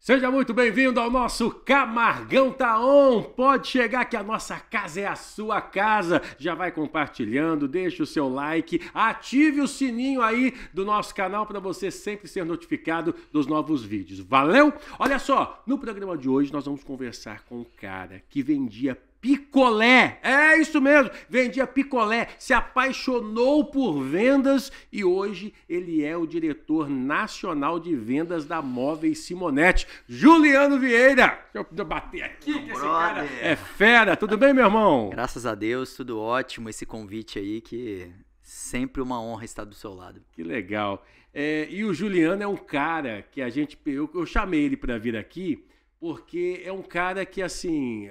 Seja muito bem-vindo ao nosso Camargão Tá On. Pode chegar que a nossa casa é a sua casa. Já vai compartilhando, deixa o seu like, ative o sininho aí do nosso canal para você sempre ser notificado dos novos vídeos. Valeu? Olha só, no programa de hoje nós vamos conversar com um cara que vendia picolé, é isso mesmo, vendia picolé, se apaixonou por vendas e hoje ele é o diretor nacional de vendas da Móveis Simonetti, Juliano Vieira. Deixa eu bater aqui, que esse cara é fera. Tudo bem, meu irmão? Graças a Deus, tudo ótimo, esse convite aí que sempre uma honra estar do seu lado. Que legal. E o Juliano é um cara que eu chamei ele para vir aqui porque é um cara que, assim,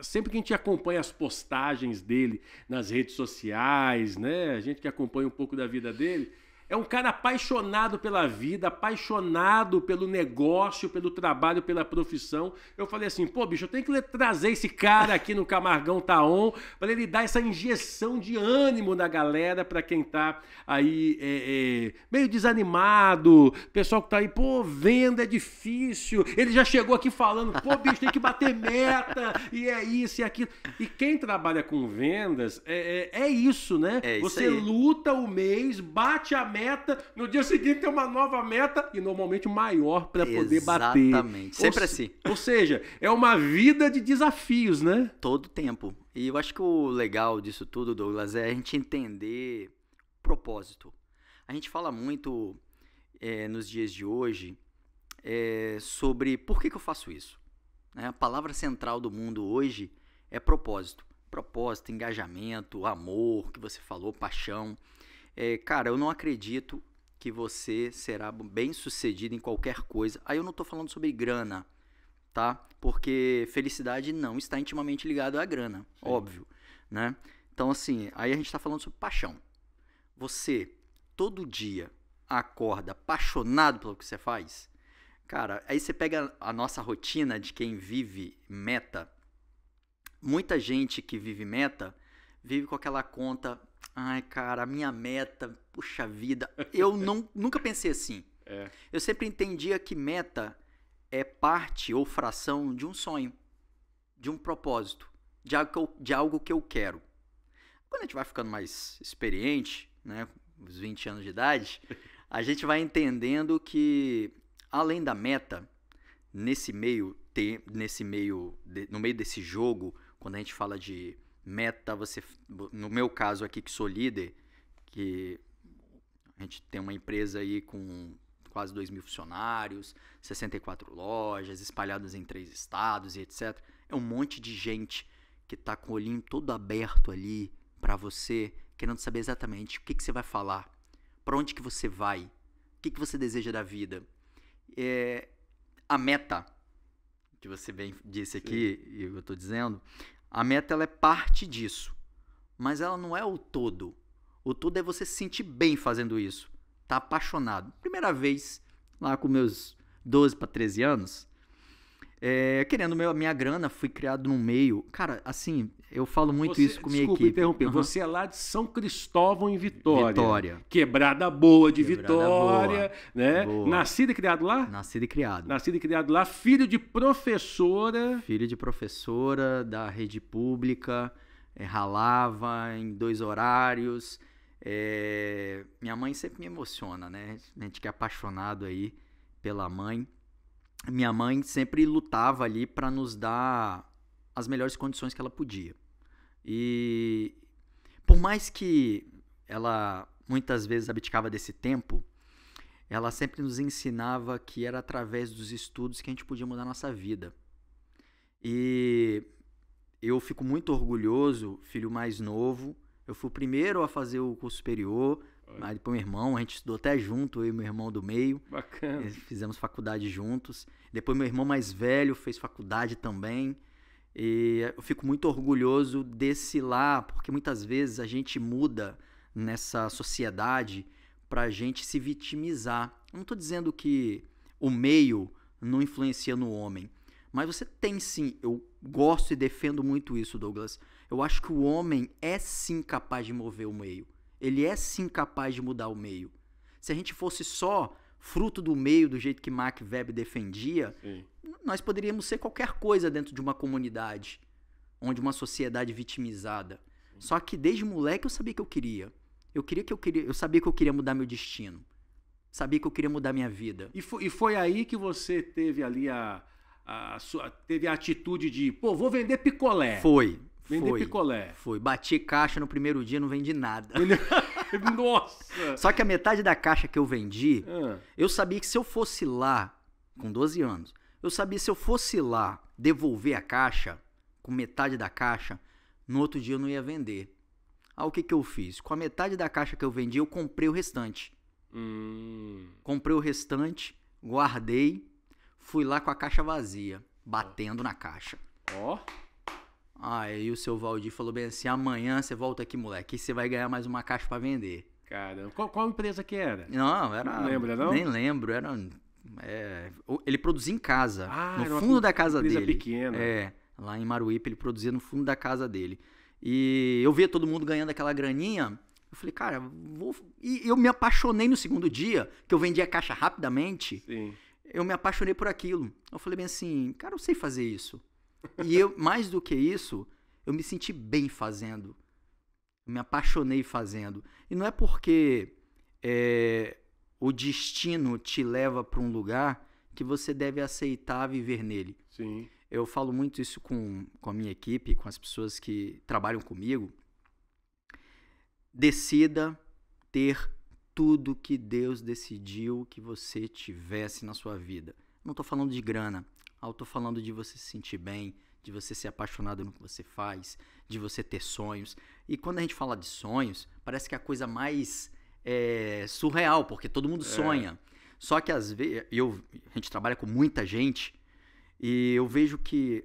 sempre que a gente acompanha as postagens dele nas redes sociais, né? A gente que acompanha um pouco da vida dele, é um cara apaixonado pela vida, apaixonado pelo negócio, pelo trabalho, pela profissão. Eu falei assim, pô, bicho, eu tenho que trazer esse cara aqui no Camargão Tá On para ele dar essa injeção de ânimo na galera, para quem tá aí meio desanimado, pessoal que tá aí, pô, venda é difícil. Ele já chegou aqui falando, pô, bicho, tem que bater meta, e é isso e aquilo. E quem trabalha com vendas é isso, né? É isso Você aí. luta o mês, bate a meta, no dia seguinte tem uma nova meta e normalmente maior para poder bater. Exatamente, sempre assim. Ou seja, é uma vida de desafios, né? Todo tempo. E eu acho que o legal disso tudo, Douglas, é a gente entender o propósito. A gente fala muito nos dias de hoje sobre por que eu faço isso. A palavra central do mundo hoje é propósito. Propósito, engajamento, amor, que você falou, paixão. Cara, eu não acredito que você será bem sucedido em qualquer coisa. Aí eu não tô falando sobre grana, tá? Porque felicidade não está intimamente ligado à grana, sim, óbvio, né? Então, assim, aí a gente tá falando sobre paixão. Você, todo dia, acorda apaixonado pelo que você faz? Cara, aí você pega a nossa rotina de quem vive meta. Muita gente que vive meta, vive com aquela conta... Ai, cara, a minha meta, puxa vida, eu nunca pensei assim. Eu sempre entendia que meta é parte ou fração de um sonho, de um propósito, de algo que eu quero. Quando a gente vai ficando mais experiente, né, uns 20 anos de idade, a gente vai entendendo que, além da meta, no meio desse jogo, quando a gente fala de meta, no meu caso aqui que sou líder, que a gente tem uma empresa aí com quase 2.000 funcionários, 64 lojas, espalhadas em 3 estados e etc. É um monte de gente que tá com o olhinho todo aberto ali para você, querendo saber exatamente o que você vai falar, para onde que você vai, o que você deseja da vida. A meta, que você bem disse aqui, e eu tô dizendo, a meta ela é parte disso, mas ela não é o todo. O todo é você se sentir bem fazendo isso, tá apaixonado. Primeira vez, lá com meus 12 para 13 anos, querendo a minha grana, fui criado num meio... Cara, assim, eu falo muito isso com minha equipe. Desculpa interromper, você é lá de São Cristóvão, em Vitória. Vitória. Quebrada boa de Quebrada Vitória, boa, né? boa. Nascido e criado lá? Nascido e criado. Nascido e criado lá, filho de professora. Filho de professora da rede pública, ralava em 2 horários. Minha mãe sempre me emociona, né? A gente que é apaixonado aí pela mãe. Minha mãe sempre lutava ali para nos dar as melhores condições que ela podia. E por mais que ela muitas vezes abdicava desse tempo, ela sempre nos ensinava que era através dos estudos que a gente podia mudar a nossa vida. E eu fico muito orgulhoso, filho mais novo. Eu fui o primeiro a fazer o curso superior, aí depois meu irmão, a gente estudou até junto, eu e meu irmão do meio. Bacana. Fizemos faculdade juntos. Depois meu irmão mais velho fez faculdade também. E eu fico muito orgulhoso desse lá, porque muitas vezes a gente muda nessa sociedade pra gente se vitimizar. Eu não tô dizendo que o meio não influencia no homem, mas você tem sim, eu gosto e defendo muito isso, Douglas. Eu acho que o homem é sim capaz de mover o meio. Ele é sim capaz de mudar o meio. Se a gente fosse só fruto do meio, do jeito que Mark Webber defendia, nós poderíamos ser qualquer coisa dentro de uma comunidade, onde uma sociedade vitimizada. Só que desde moleque eu sabia que eu queria. Eu sabia que eu queria mudar meu destino. Sabia que eu queria mudar minha vida. E foi aí que você teve ali teve a atitude de, pô, vou vender picolé. Vender picolé. Foi. Bati caixa no primeiro dia, não vendi nada. Nossa! Só que a metade da caixa que eu vendi, eu sabia que se eu fosse lá, com 12 anos, eu sabia que se eu fosse lá devolver a caixa, com metade da caixa, no outro dia eu não ia vender. Aí o que eu fiz? Com a metade da caixa que eu vendi, eu comprei o restante. Comprei o restante, guardei, fui lá com a caixa vazia, batendo na caixa. Ó. Aí o seu Valdir falou bem assim, amanhã você volta aqui, moleque, e você vai ganhar mais uma caixa pra vender. Caramba, qual empresa que era? Não, era... Não lembra, não? Nem lembro, era... ele produzia em casa, no fundo da casa dele. Empresa pequena. Lá em Maruípe, ele produzia no fundo da casa dele. E eu via todo mundo ganhando aquela graninha, eu falei, cara, E eu me apaixonei no segundo dia, que eu vendi a caixa rapidamente. Sim. Eu me apaixonei por aquilo. Eu falei bem assim, cara, eu sei fazer isso. E eu, mais do que isso, eu me senti bem fazendo. Eu me apaixonei fazendo. E não é porque o destino te leva para um lugar que você deve aceitar viver nele. Sim. Eu falo muito isso com a minha equipe, com as pessoas que trabalham comigo. Decida ter tudo que Deus decidiu que você tivesse na sua vida. Não estou falando de grana. Eu estou falando de você se sentir bem, de você ser apaixonado no que você faz, de você ter sonhos. E quando a gente fala de sonhos, parece que é a coisa mais surreal, porque todo mundo sonha. Só que às vezes, a gente trabalha com muita gente, e eu vejo que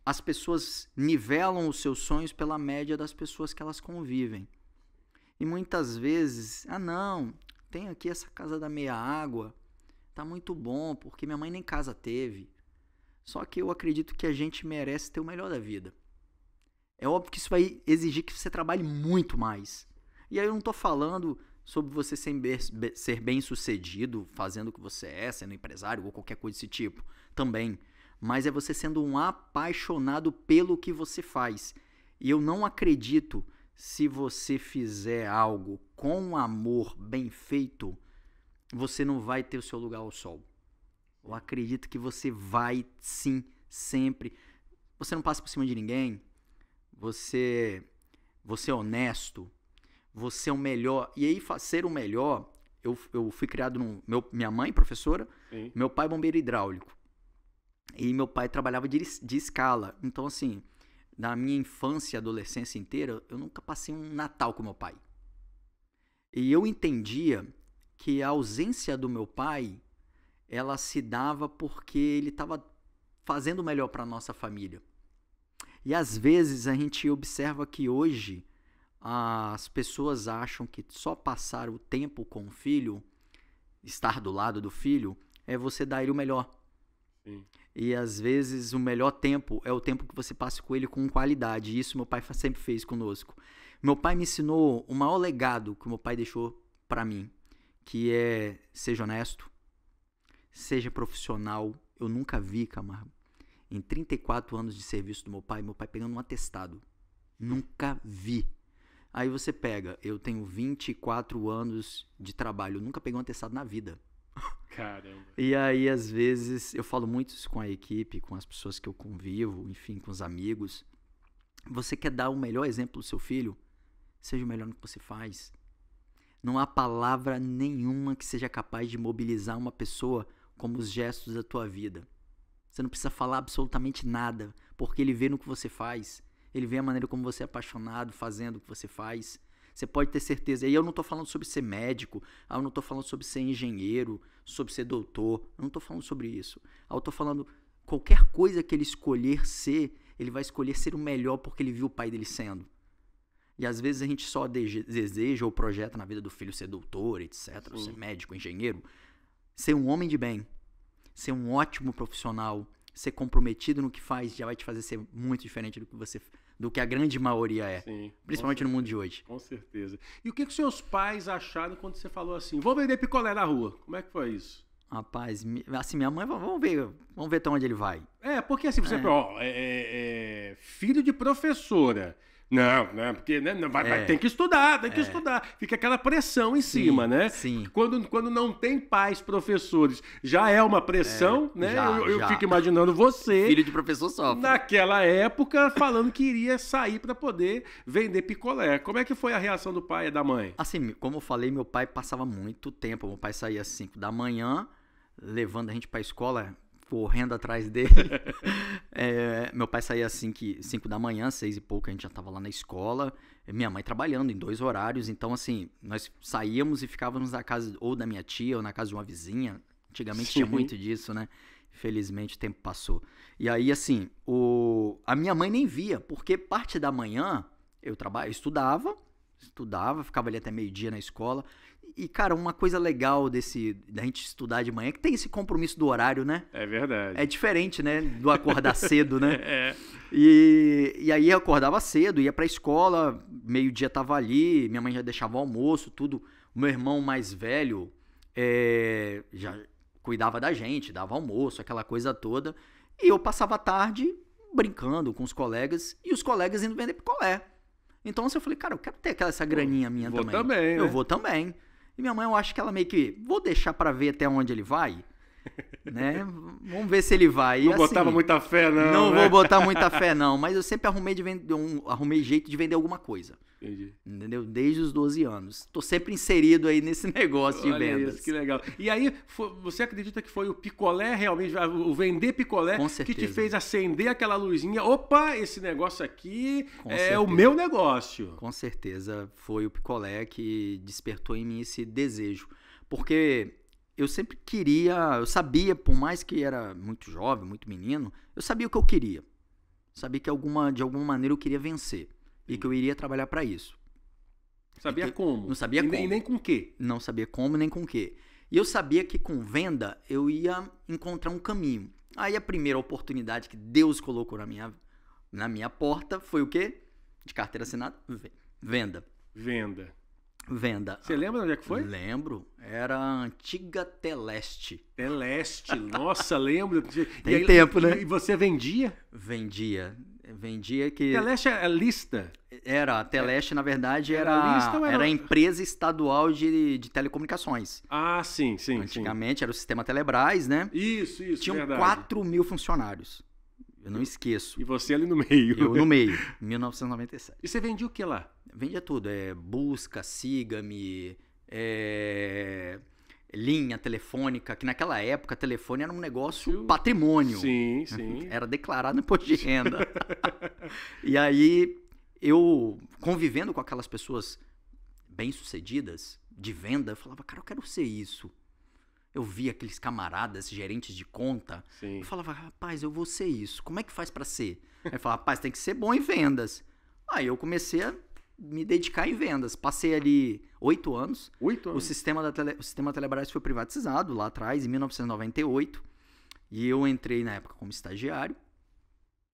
as pessoas nivelam os seus sonhos pela média das pessoas que elas convivem. E muitas vezes, não, tem aqui essa casa da meia água, tá muito bom, porque minha mãe nem casa teve. Só que eu acredito que a gente merece ter o melhor da vida. É óbvio que isso vai exigir que você trabalhe muito mais. E aí eu não tô falando sobre você ser bem sucedido, fazendo o que você é, sendo empresário ou qualquer coisa desse tipo, também. Mas é você sendo um apaixonado pelo que você faz. E eu não acredito, se você fizer algo com amor bem feito, você não vai ter o seu lugar ao sol. Eu acredito que você vai, sim, sempre. Você não passa por cima de ninguém. Você é honesto. Você é o melhor. E aí, ser o melhor, eu fui criado minha mãe, professora, Sim. Meu pai, bombeiro hidráulico. E meu pai trabalhava de escala. Então, assim, na minha infância e adolescência inteira, eu nunca passei um Natal com meu pai. E eu entendia que a ausência do meu pai, ela se dava porque ele estava fazendo o melhor para a nossa família. E às vezes a gente observa que hoje as pessoas acham que só passar o tempo com o filho, estar do lado do filho, é você dar ele o melhor. Sim. E às vezes o melhor tempo é o tempo que você passa com ele com qualidade. E isso meu pai sempre fez conosco. Meu pai me ensinou o maior legado que meu pai deixou para mim, que é: seja honesto, seja profissional. Eu nunca vi, Camargo, em 34 anos de serviço do meu pai pegando um atestado. Nunca vi. Aí você pega, eu tenho 24 anos de trabalho, eu nunca peguei um atestado na vida. Caramba. E aí, às vezes, eu falo muito isso com a equipe, com as pessoas que eu convivo, enfim, com os amigos. Você quer dar o melhor exemplo do seu filho? Seja o melhor no que você faz. Não há palavra nenhuma que seja capaz de mobilizar uma pessoa como os gestos da tua vida. Você não precisa falar absolutamente nada, porque ele vê no que você faz. Ele vê a maneira como você é apaixonado fazendo o que você faz. Você pode ter certeza. E eu não estou falando sobre ser médico, eu não estou falando sobre ser engenheiro, sobre ser doutor. Eu não estou falando sobre isso. Eu estou falando qualquer coisa que ele escolher ser, ele vai escolher ser o melhor porque ele viu o pai dele sendo. E às vezes a gente só deseja ou projeta na vida do filho ser doutor, etc., ou ser médico, engenheiro. Ser um homem de bem, ser um ótimo profissional, ser comprometido no que faz, já vai te fazer ser muito diferente do que a grande maioria é. Sim, principalmente no mundo de hoje. Com certeza. E o que os seus pais acharam quando você falou assim, vou vender picolé na rua? Como é que foi isso? Rapaz, assim, minha mãe, vamos ver até onde ele vai. Porque assim, você, filho de professora. Não, porque né, tem que estudar, tem que estudar. Fica aquela pressão em cima, né? Sim. Quando não tem pais professores, já é uma pressão, né? Eu fico imaginando você, filho de professor sofre. Naquela época, falando que iria sair para poder vender picolé. Como é que foi a reação do pai e da mãe? Assim, como eu falei, meu pai passava muito tempo. Meu pai saía às 5 da manhã, levando a gente para a escola, correndo atrás dele. Meu pai saía às 5 da manhã, 6 e pouco, a gente já estava lá na escola. Minha mãe trabalhando em 2 horários. Então, assim, nós saíamos e ficávamos na casa ou da minha tia ou na casa de uma vizinha. Antigamente tinha muito disso, né? Infelizmente o tempo passou. E aí, assim, a minha mãe nem via, porque parte da manhã eu estudava, ficava ali até meio-dia na escola. E, cara, uma coisa legal da gente estudar de manhã é que tem esse compromisso do horário, né? É verdade. É diferente, né? Do acordar cedo, né? E aí eu acordava cedo, ia pra escola, meio-dia tava ali, minha mãe já deixava o almoço, tudo. O meu irmão mais velho já cuidava da gente, dava almoço, aquela coisa toda. E eu passava a tarde brincando com os colegas e os colegas indo vender picolé. Então assim, eu falei, cara, eu quero ter essa graninha minha também. Eu vou também. E minha mãe, eu acho que ela meio que, vou deixar pra ver até onde ele vai, né? Vamos ver se ele vai. Não botava muita fé, não. Não vou botar muita fé, não. Mas eu sempre arrumei jeito de vender alguma coisa. Entendi. Entendeu? Desde os 12 anos. Tô sempre inserido aí nesse negócio de vendas. Isso, que legal. E aí, você acredita que foi o picolé realmente, o vender picolé, que te fez acender aquela luzinha? Opa, esse negócio aqui o meu negócio. Com certeza foi o picolé que despertou em mim esse desejo. Porque eu sempre eu sabia, por mais que era muito jovem, muito menino, eu sabia o que eu queria. Sabia que de alguma maneira eu queria vencer. E que eu iria trabalhar para isso. Sabia como? Não sabia como. E nem com o quê? Não sabia como nem com o quê. E eu sabia que com venda eu ia encontrar um caminho. Aí a primeira oportunidade que Deus colocou na minha porta foi o quê? De carteira assinada? Venda. Você lembra onde é que foi? Lembro. Era a antiga Teleste. Nossa, lembro. Tem tempo, né? E você vendia? Vendia que... Teleste é lista? A Teleste, na verdade, era a empresa estadual de telecomunicações. Ah, sim. Antigamente era o sistema Telebrás, né? Isso, Tinham verdade. 4.000 funcionários. Eu não esqueço. E você ali no meio. Eu no meio, 1997. E você vendia o que lá? Vendia tudo. Busca, siga-me, linha telefônica, que naquela época telefone era um negócio patrimônio. Sim. Era declarado no imposto de renda. E aí, eu convivendo com aquelas pessoas bem-sucedidas de venda, eu falava, cara, eu quero ser isso. Eu via aqueles camaradas, gerentes de conta. Sim. Eu falava, rapaz, eu vou ser isso. Como é que faz pra ser? Aí eu falava, rapaz, tem que ser bom em vendas. Aí eu comecei a me dedicar em vendas. Passei ali 8 anos. 8 anos? O sistema Telebrás foi privatizado lá atrás, em 1998. E eu entrei na época como estagiário,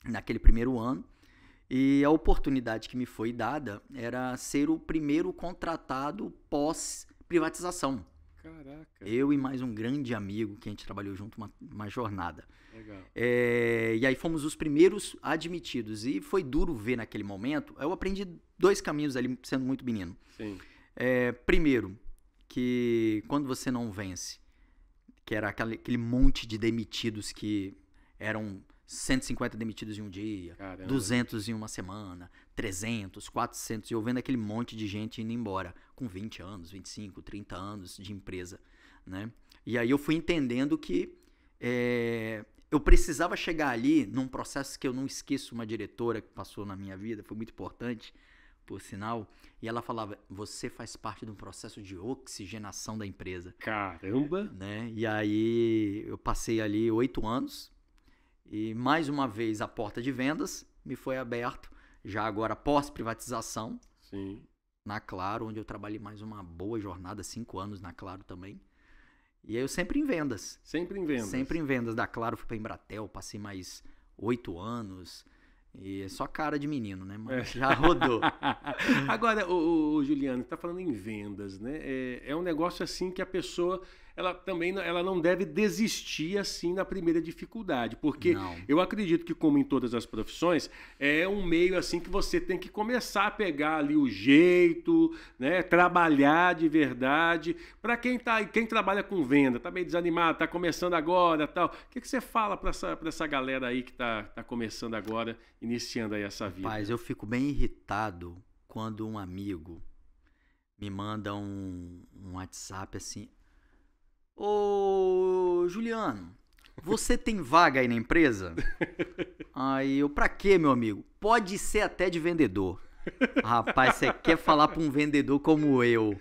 naquele primeiro ano. E a oportunidade que me foi dada era ser o primeiro contratado pós-privatização. Caraca. Eu e mais um grande amigo que a gente trabalhou junto uma jornada. Legal. E aí fomos os primeiros admitidos. E foi duro ver naquele momento. Eu aprendi 2 caminhos ali, sendo muito menino. Sim. Primeiro, que quando você não vence, que era aquele monte de demitidos que eram 150 demitidos em um dia, Caramba. 200 em uma semana, 300, 400, e eu vendo aquele monte de gente indo embora com 20 anos, 25, 30 anos de empresa, né? E aí eu fui entendendo que eu precisava chegar ali num processo que eu não esqueço, uma diretora que passou na minha vida, foi muito importante, por sinal, e ela falava, você faz parte de um processo de oxigenação da empresa. Caramba! Né? E aí eu passei ali 8 anos, e mais uma vez a porta de vendas me foi aberto, já agora pós-privatização, Sim. na Claro, onde eu trabalhei mais uma boa jornada, 5 anos na Claro também. E aí eu sempre em vendas. Sempre em vendas. Sempre em vendas. Da Claro fui pra Embratel, passei mais 8 anos. E é só cara de menino, né? Mas já rodou. Agora, o Juliano, tá falando em vendas, né? É um negócio assim que a pessoa, ela também ela não deve desistir assim na primeira dificuldade, porque Não. eu acredito que, como em todas as profissões, é um meio assim que você tem que começar a pegar ali o jeito, né, trabalhar de verdade. Para quem trabalha com venda, tá meio desanimado, tá começando agora, tal. O que você fala para essa galera aí que tá começando agora, iniciando aí essa vida? Rapaz, eu fico bem irritado quando um amigo me manda um WhatsApp assim: Ô Juliano, você tem vaga aí na empresa? Aí eu, pra quê, meu amigo? Pode ser até de vendedor. Rapaz, você quer falar pra um vendedor como eu?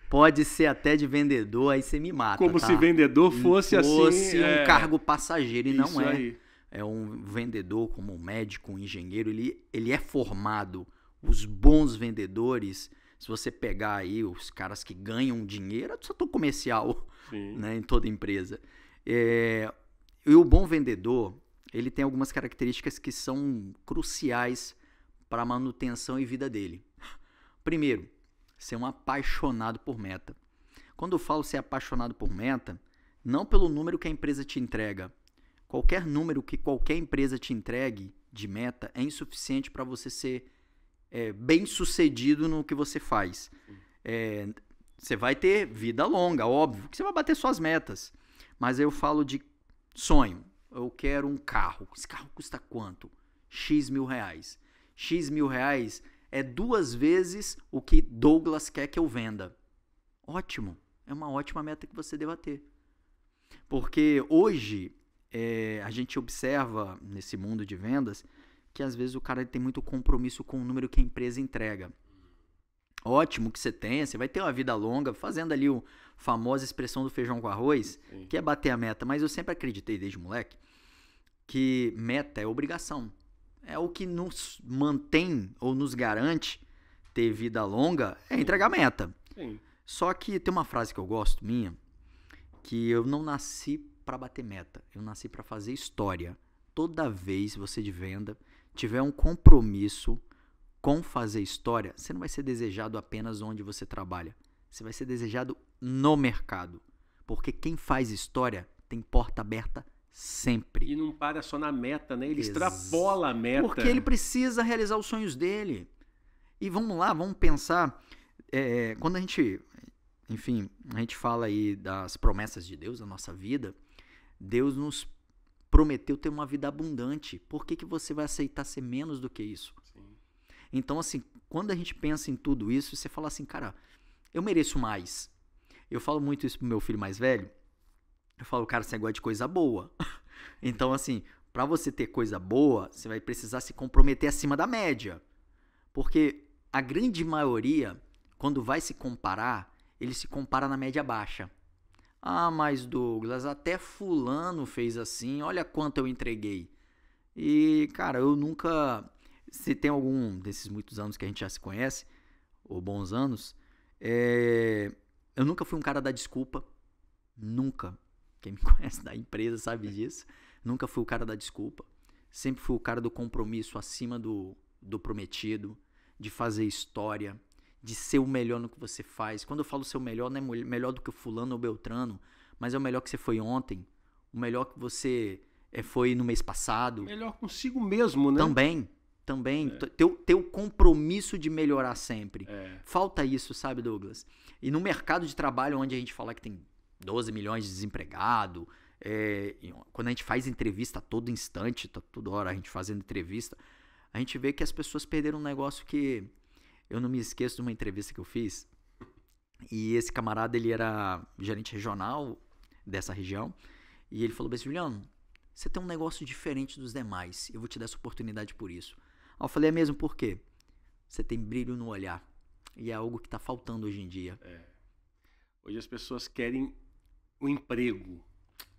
Pode ser até de vendedor, aí você me mata. Como tá? se vendedor fosse assim. Fosse um cargo passageiro, e não isso é. aí. É um vendedor, como um médico, um engenheiro, ele é formado. Os bons vendedores, se você pegar aí os caras que ganham dinheiro, é do setor comercial, né, em toda empresa. E o bom vendedor, ele tem algumas características que são cruciais para a manutenção e vida dele. Primeiro, ser um apaixonado por meta. Quando eu falo ser apaixonado por meta, não pelo número que a empresa te entrega. Qualquer número que qualquer empresa te entregue de meta é insuficiente para você ser bem sucedido no que você faz. Você vai ter vida longa, óbvio, que você vai bater suas metas. Mas eu falo de sonho. Eu quero um carro. Esse carro custa quanto? X mil reais. X mil reais é 2 vezes o que Douglas quer que eu venda. Ótimo. É uma ótima meta que você deva ter. Porque hoje a gente observa nesse mundo de vendas que às vezes o cara tem muito compromisso com o número que a empresa entrega. Ótimo que você tenha, você vai ter uma vida longa, fazendo ali a famosa expressão do feijão com arroz, que é bater a meta. Mas eu sempre acreditei desde moleque que meta é obrigação. É o que nos mantém ou nos garante ter vida longa, é entregar meta. Sim. Só que tem uma frase que eu gosto minha, que eu não nasci para bater meta, eu nasci para fazer história. Toda vez você de venda tiver um compromisso com fazer história, você não vai ser desejado apenas onde você trabalha. Você vai ser desejado no mercado. Porque quem faz história tem porta aberta sempre. E não para só na meta, né? Ele extrapola a meta. Porque ele precisa realizar os sonhos dele. E vamos lá, vamos pensar. Quando a gente fala aí das promessas de Deus na nossa vida, Deus nos prometeu ter uma vida abundante. Por que você vai aceitar ser menos do que isso? Sim. Então, assim, quando a gente pensa em tudo isso, você fala assim, cara, eu mereço mais. Eu falo muito isso pro meu filho mais velho. Eu falo, cara, você gosta de coisa boa. Então, assim, para você ter coisa boa, você vai precisar se comprometer acima da média. Porque a grande maioria, quando vai se comparar, ele se compara na média baixa. Ah, mas Douglas, até fulano fez assim, olha quanto eu entreguei. E, cara, eu nunca... Se tem algum desses muitos anos que a gente já se conhece, ou bons anos, eu nunca fui um cara da desculpa. Nunca. Quem me conhece da empresa sabe disso. Nunca fui o cara da desculpa. Sempre fui o cara do compromisso acima do prometido, de fazer história, de ser o melhor no que você faz. Quando eu falo ser o melhor, não é melhor do que o fulano ou beltrano, mas é o melhor que você foi ontem, o melhor que você foi no mês passado. Melhor consigo mesmo, né? Também. Ter o compromisso de melhorar sempre. Falta isso, sabe, Douglas? E no mercado de trabalho, onde a gente fala que tem 12 milhões de desempregados, quando a gente faz entrevista a todo instante, toda hora a gente fazendo entrevista, a gente vê que as pessoas perderam um negócio que... Eu não me esqueço de uma entrevista que eu fiz, e esse camarada, ele era gerente regional dessa região, e ele falou assim, Juliano, você tem um negócio diferente dos demais, eu vou te dar essa oportunidade por isso. Aí eu falei, é mesmo, por quê? Você tem brilho no olhar, e é algo que está faltando hoje em dia. Hoje as pessoas querem o emprego,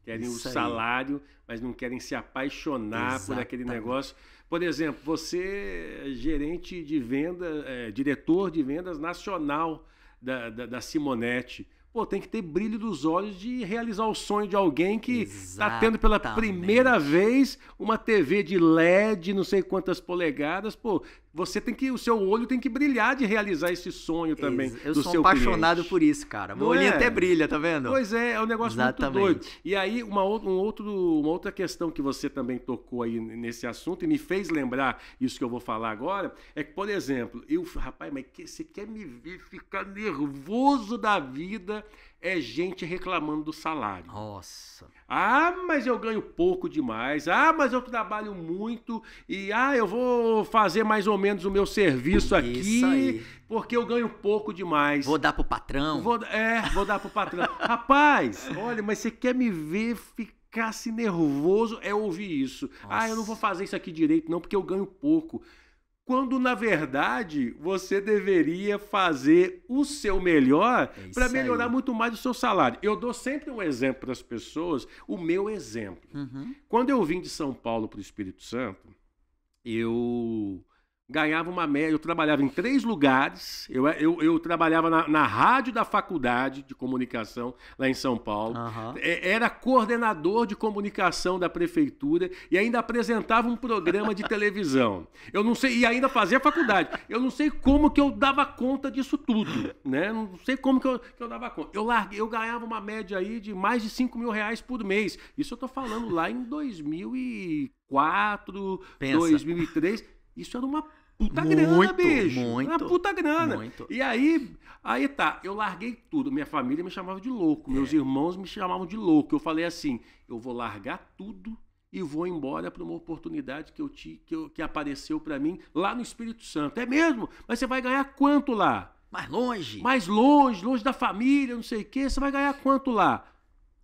querem Isso o aí. salário, mas não querem se apaixonar por aquele negócio. Por exemplo, você é gerente de venda, diretor de vendas nacional da Simonetti. Pô, tem que ter brilho dos olhos de realizar o sonho de alguém que está tendo pela primeira vez uma TV de LED, não sei quantas polegadas. Pô, você tem que, o seu olho tem que brilhar de realizar esse sonho também Eu do sou seu apaixonado cliente. por isso, cara. Meu Não olhinho é? até brilha, tá vendo? Pois é um negócio Exatamente. muito doido. E aí, uma outra questão que você também tocou aí nesse assunto e me fez lembrar isso que eu vou falar agora, é que, por exemplo, rapaz, mas você quer me ver ficar nervoso da vida? É gente reclamando do salário. Nossa. Ah, mas eu ganho pouco demais. Ah, mas eu trabalho muito. E eu vou fazer mais ou menos o meu serviço aqui, Isso aí. porque eu ganho pouco demais. Vou dar pro patrão. Vou dar pro patrão. Rapaz, olha, mas você quer me ver ficar-se nervoso? É ouvir isso. Nossa. Eu não vou fazer isso aqui direito, não, porque eu ganho pouco. Quando, na verdade, você deveria fazer o seu melhor para melhorar aí. muito mais o seu salário. Eu dou sempre um exemplo para as pessoas, o meu exemplo. Uhum. Quando eu vim de São Paulo para o Espírito Santo, eu ganhava uma média, eu trabalhava em 3 lugares, eu trabalhava na rádio da faculdade de comunicação lá em São Paulo, era coordenador de comunicação da prefeitura e ainda apresentava um programa de televisão. Eu não sei, e ainda fazia faculdade. Eu não sei como que eu dava conta disso tudo, né? Não sei como que eu dava conta. Eu ganhava uma média aí de mais de R$5.000 por mês. Isso eu tô falando lá em 2004, 2003. Isso era uma puta grana, bicho. Uma puta grana. Muito. E aí tá, eu larguei tudo. Minha família me chamava de louco, meus irmãos me chamavam de louco. Eu falei assim, eu vou largar tudo e vou embora para uma oportunidade que apareceu para mim lá no Espírito Santo. É mesmo? Mas você vai ganhar quanto lá? Mais longe. Mais longe da família, não sei o quê. Você vai ganhar quanto lá?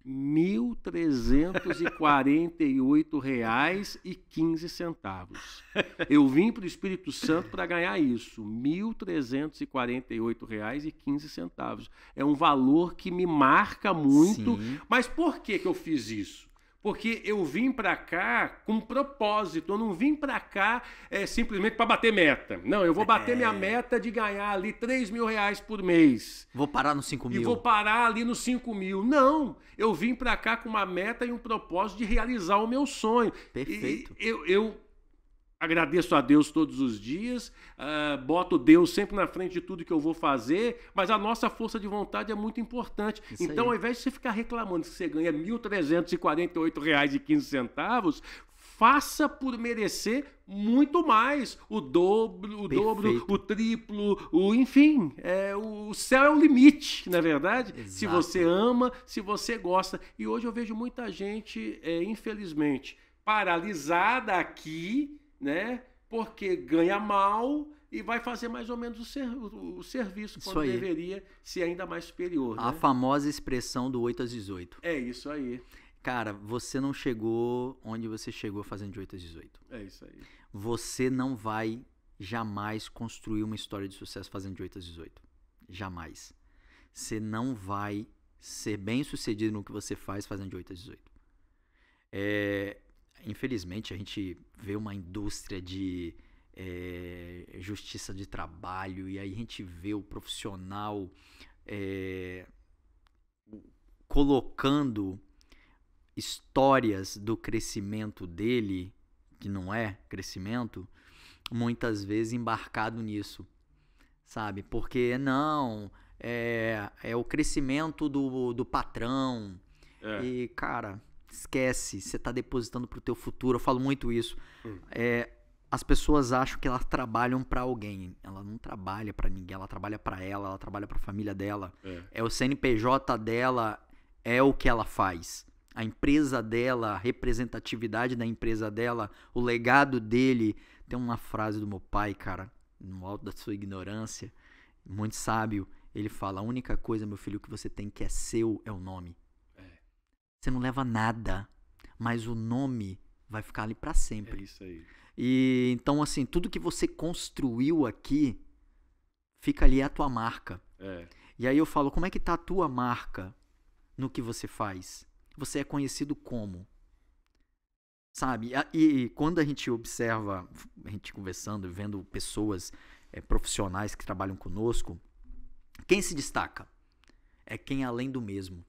R$1.348,15. Eu vim para o Espírito Santo para ganhar isso, R$1.348,15. É um valor que me marca muito. Sim. Mas por que eu fiz isso? Porque eu vim para cá com propósito, eu não vim para cá simplesmente para bater meta. Não, eu vou bater minha meta de ganhar ali R$3.000 por mês. Vou parar nos 5 mil. E vou parar ali nos 5 mil. Não, eu vim para cá com uma meta e um propósito de realizar o meu sonho. Perfeito. E eu agradeço a Deus todos os dias, boto Deus sempre na frente de tudo que eu vou fazer, mas a nossa força de vontade é muito importante. Isso então, ao invés de você ficar reclamando que você ganha R$1.348,15, faça por merecer muito mais, o dobro, o triplo, enfim, o céu é o limite, na verdade. Exato. Se você ama, se você gosta. E hoje eu vejo muita gente, infelizmente, paralisada aqui, né? Porque ganha mal e vai fazer mais ou menos o serviço quando deveria ser ainda mais superior. A famosa expressão do 8 às 18. É isso aí. Cara, você não chegou onde você chegou fazendo de 8 às 18. É isso aí. Você não vai jamais construir uma história de sucesso fazendo de 8 às 18. Jamais. Você não vai ser bem sucedido no que você faz fazendo de 8 às 18. Infelizmente, a gente vê uma indústria de justiça de trabalho e aí a gente vê o profissional colocando histórias do crescimento dele, que não é crescimento, muitas vezes embarcado nisso, sabe? Porque não, é o crescimento do patrão. E, cara, esquece, você tá depositando pro teu futuro. Eu falo muito isso. As pessoas acham que elas trabalham para alguém. Ela não trabalha para ninguém, ela trabalha para ela trabalha para a família dela. O CNPJ dela, é o que ela faz. A empresa dela, a representatividade da empresa dela, o legado dele. Tem uma frase do meu pai, cara, no alto da sua ignorância, muito sábio. Ele fala, a única coisa, meu filho, que você tem que é seu é o nome. Você não leva nada, mas o nome vai ficar ali para sempre. É isso aí. E então, assim, tudo que você construiu aqui, fica ali a tua marca. E aí eu falo, como é que tá a tua marca no que você faz? Você é conhecido como? Sabe? E quando a gente observa, a gente conversando, vendo pessoas profissionais que trabalham conosco, quem se destaca? É quem é além do mesmo.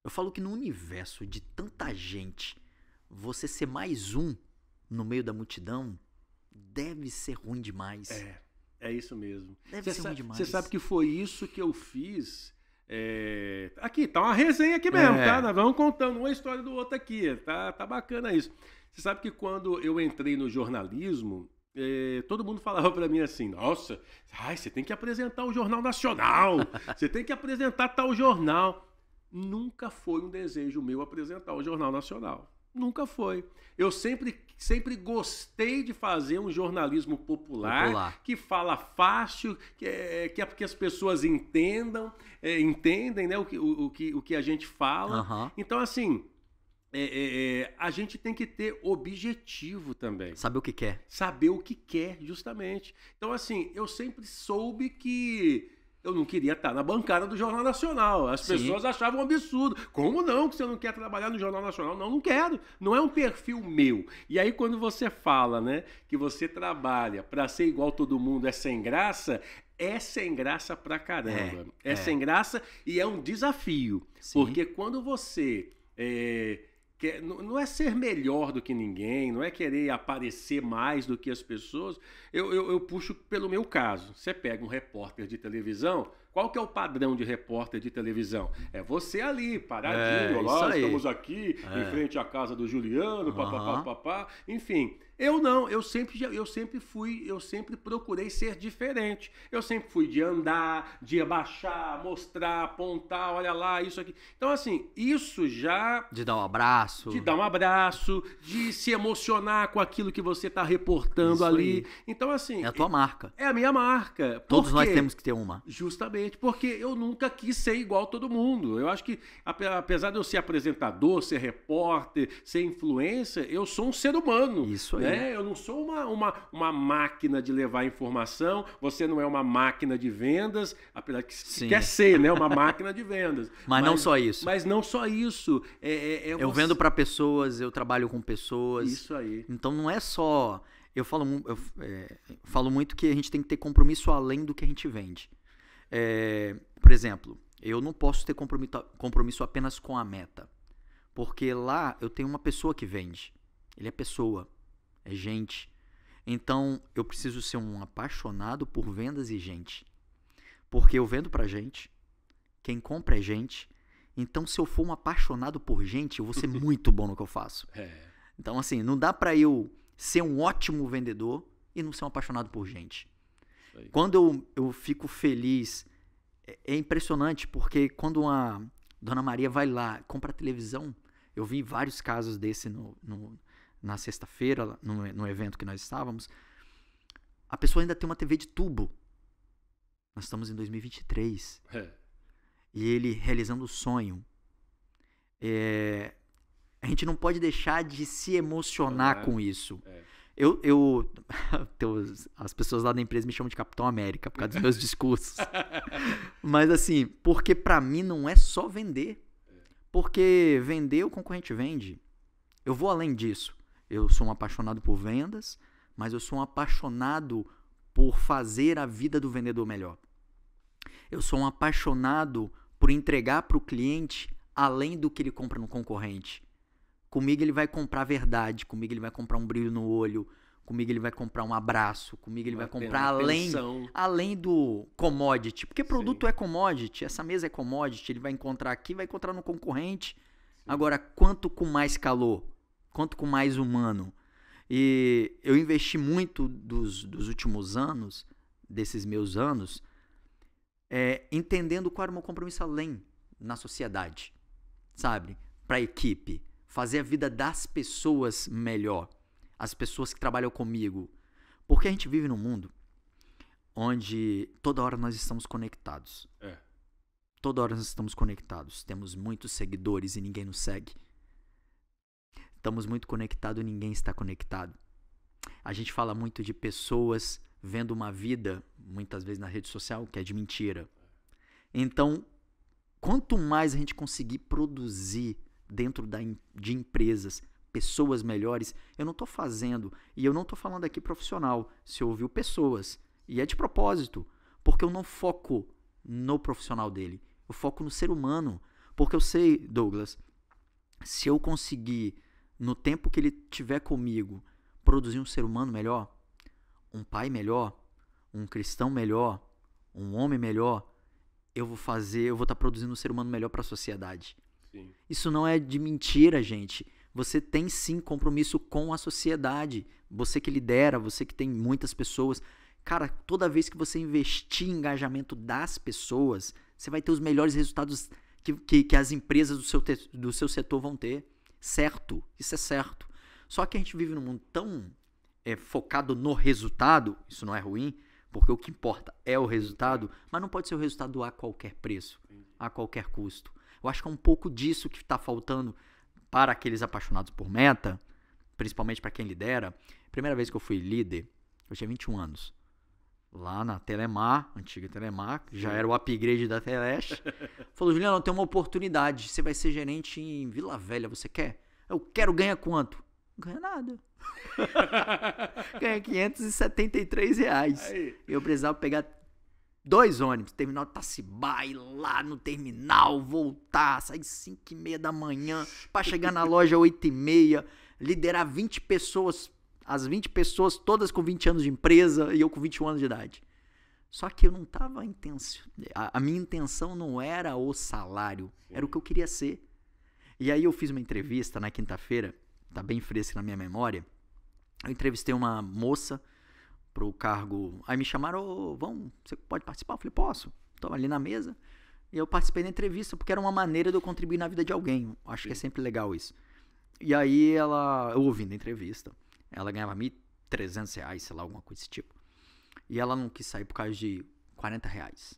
Eu falo que no universo de tanta gente, você ser mais um no meio da multidão, deve ser ruim demais. É isso mesmo. Deve ser ruim demais. Você sabe que foi isso que eu fiz. Aqui, tá uma resenha aqui mesmo, tá? Nós vamos contando uma história do outro aqui. Tá bacana isso. Você sabe que quando eu entrei no jornalismo, todo mundo falava pra mim assim, nossa, você tem que apresentar o Jornal Nacional, você tem que apresentar tal jornal. Nunca foi um desejo meu apresentar o Jornal Nacional. Nunca foi. Eu sempre gostei de fazer um jornalismo popular. Que fala fácil, que as pessoas entendem, né, o que a gente fala. Uhum. Então, assim, a gente tem que ter objetivo também. Saber o que quer. Saber o que quer, justamente. Então, assim, eu sempre soube que eu não queria estar na bancada do Jornal Nacional. As pessoas achavam um absurdo. Como não que você não quer trabalhar no Jornal Nacional? Não quero. Não é um perfil meu. E aí quando você fala, né, que você trabalha para ser igual todo mundo é sem graça, é sem graça pra caramba. É sem graça e é um desafio. Sim. Porque quando você... não é ser melhor do que ninguém, não é querer aparecer mais do que as pessoas. Eu puxo pelo meu caso. Você pega um repórter de televisão, qual que é o padrão de repórter de televisão? É você ali, paradinho, lá, estamos aqui, em frente à casa do Juliano, papapá. Enfim, eu não, eu sempre procurei ser diferente. Eu sempre fui de andar, de abaixar, mostrar, apontar, olha lá, isso aqui. Então, assim, isso já... De dar um abraço. De se emocionar com aquilo que você está reportando isso ali. Aí. Então, assim... É a tua marca. É a minha marca. Todos nós temos que ter uma. Justamente, porque eu nunca quis ser igual a todo mundo. Eu acho que, apesar de eu ser apresentador, ser repórter, ser influencer, eu sou um ser humano. Isso aí. Né? Eu não sou uma máquina de levar informação, você não é uma máquina de vendas, apesar que quer ser, né? Uma máquina de vendas. Mas não só isso. Mas não só isso. Eu vendo para pessoas, eu trabalho com pessoas. Isso aí. Então não é só... Eu falo muito que a gente tem que ter compromisso além do que a gente vende. Por exemplo, eu não posso ter compromisso apenas com a meta. Porque lá eu tenho uma pessoa que vende. Ele é pessoa. É gente. Então, eu preciso ser um apaixonado por vendas e gente. Porque eu vendo pra gente, quem compra é gente. Então, se eu for um apaixonado por gente, eu vou ser muito bom no que eu faço. Então, assim, não dá pra eu ser um ótimo vendedor e não ser um apaixonado por gente. Quando eu fico feliz, é impressionante, porque quando a Dona Maria vai lá, compra televisão, eu vi vários casos desse na sexta-feira, no evento que nós estávamos, a pessoa ainda tem uma TV de tubo. Nós estamos em 2023. E ele realizando o sonho. A gente não pode deixar de se emocionar com isso. As pessoas lá da empresa me chamam de Capitão América por causa dos meus discursos. Mas assim, porque pra mim não é só vender. Porque vender, o concorrente vende. Eu vou além disso. Eu sou um apaixonado por vendas, mas eu sou um apaixonado por fazer a vida do vendedor melhor. Eu sou um apaixonado por entregar para o cliente além do que ele compra no concorrente. Comigo ele vai comprar verdade, comigo ele vai comprar um brilho no olho, comigo ele vai comprar um abraço, comigo ele vai comprar além do commodity. Porque produto é commodity, essa mesa é commodity, ele vai encontrar aqui, vai encontrar no concorrente. Agora, quanto com mais calor? Quanto com mais humano? E eu investi muito dos últimos anos, desses meus anos, entendendo qual era o meu compromisso além na sociedade, sabe? Para a equipe. Fazer a vida das pessoas melhor. As pessoas que trabalham comigo. Porque a gente vive num mundo onde toda hora nós estamos conectados. Toda hora nós estamos conectados. Temos muitos seguidores e ninguém nos segue. Estamos muito conectados e ninguém está conectado. A gente fala muito de pessoas vendo uma vida, muitas vezes na rede social, que é de mentira. Então, quanto mais a gente conseguir produzir dentro de empresas, pessoas melhores, eu não estou fazendo, e eu não estou falando aqui profissional, se ouviu pessoas, e é de propósito, porque eu não foco no profissional dele, eu foco no ser humano, porque eu sei, Douglas, se eu conseguir, no tempo que ele tiver comigo, produzir um ser humano melhor, um pai melhor, um cristão melhor, um homem melhor, eu vou estar produzindo um ser humano melhor para a sociedade. Sim. Isso não é de mentira, gente. Você tem sim compromisso com a sociedade. Você que lidera, você que tem muitas pessoas. Cara, toda vez que você investir em engajamento das pessoas, você vai ter os melhores resultados que as empresas do seu setor vão ter. Certo, isso é certo. Só que a gente vive num mundo tão focado no resultado, isso não é ruim, porque o que importa é o resultado, mas não pode ser o resultado a qualquer preço, a qualquer custo. Eu acho que é um pouco disso que está faltando para aqueles apaixonados por meta, principalmente para quem lidera. Primeira vez que eu fui líder, eu tinha 21 anos. Lá na Telemar, antiga Telemar, já era o upgrade da Teleste. Falou, Juliano, tem uma oportunidade. Você vai ser gerente em Vila Velha, você quer? Eu quero, ganha quanto? Não ganha nada. Ganha R$573. Aí. Eu precisava pegar 2 ônibus, terminal de Itaciba, ir lá no terminal, voltar, sair 5h30 da manhã, pra chegar na loja 8h30, liderar 20 pessoas, as 20 pessoas todas com 20 anos de empresa e eu com 21 anos de idade. Só que eu não tava a minha intenção não era o salário, era o que eu queria ser. E aí eu fiz uma entrevista na quinta-feira, tá bem fresco na minha memória. Eu entrevistei uma moça pro cargo, aí me chamaram, você pode participar? Eu falei, posso. Tô ali na mesa e eu participei da entrevista porque era uma maneira de eu contribuir na vida de alguém. Acho que é sempre legal isso. E aí eu ouvindo a entrevista, ela ganhava R$1.300, sei lá, alguma coisa desse tipo. E ela não quis sair por causa de R$40.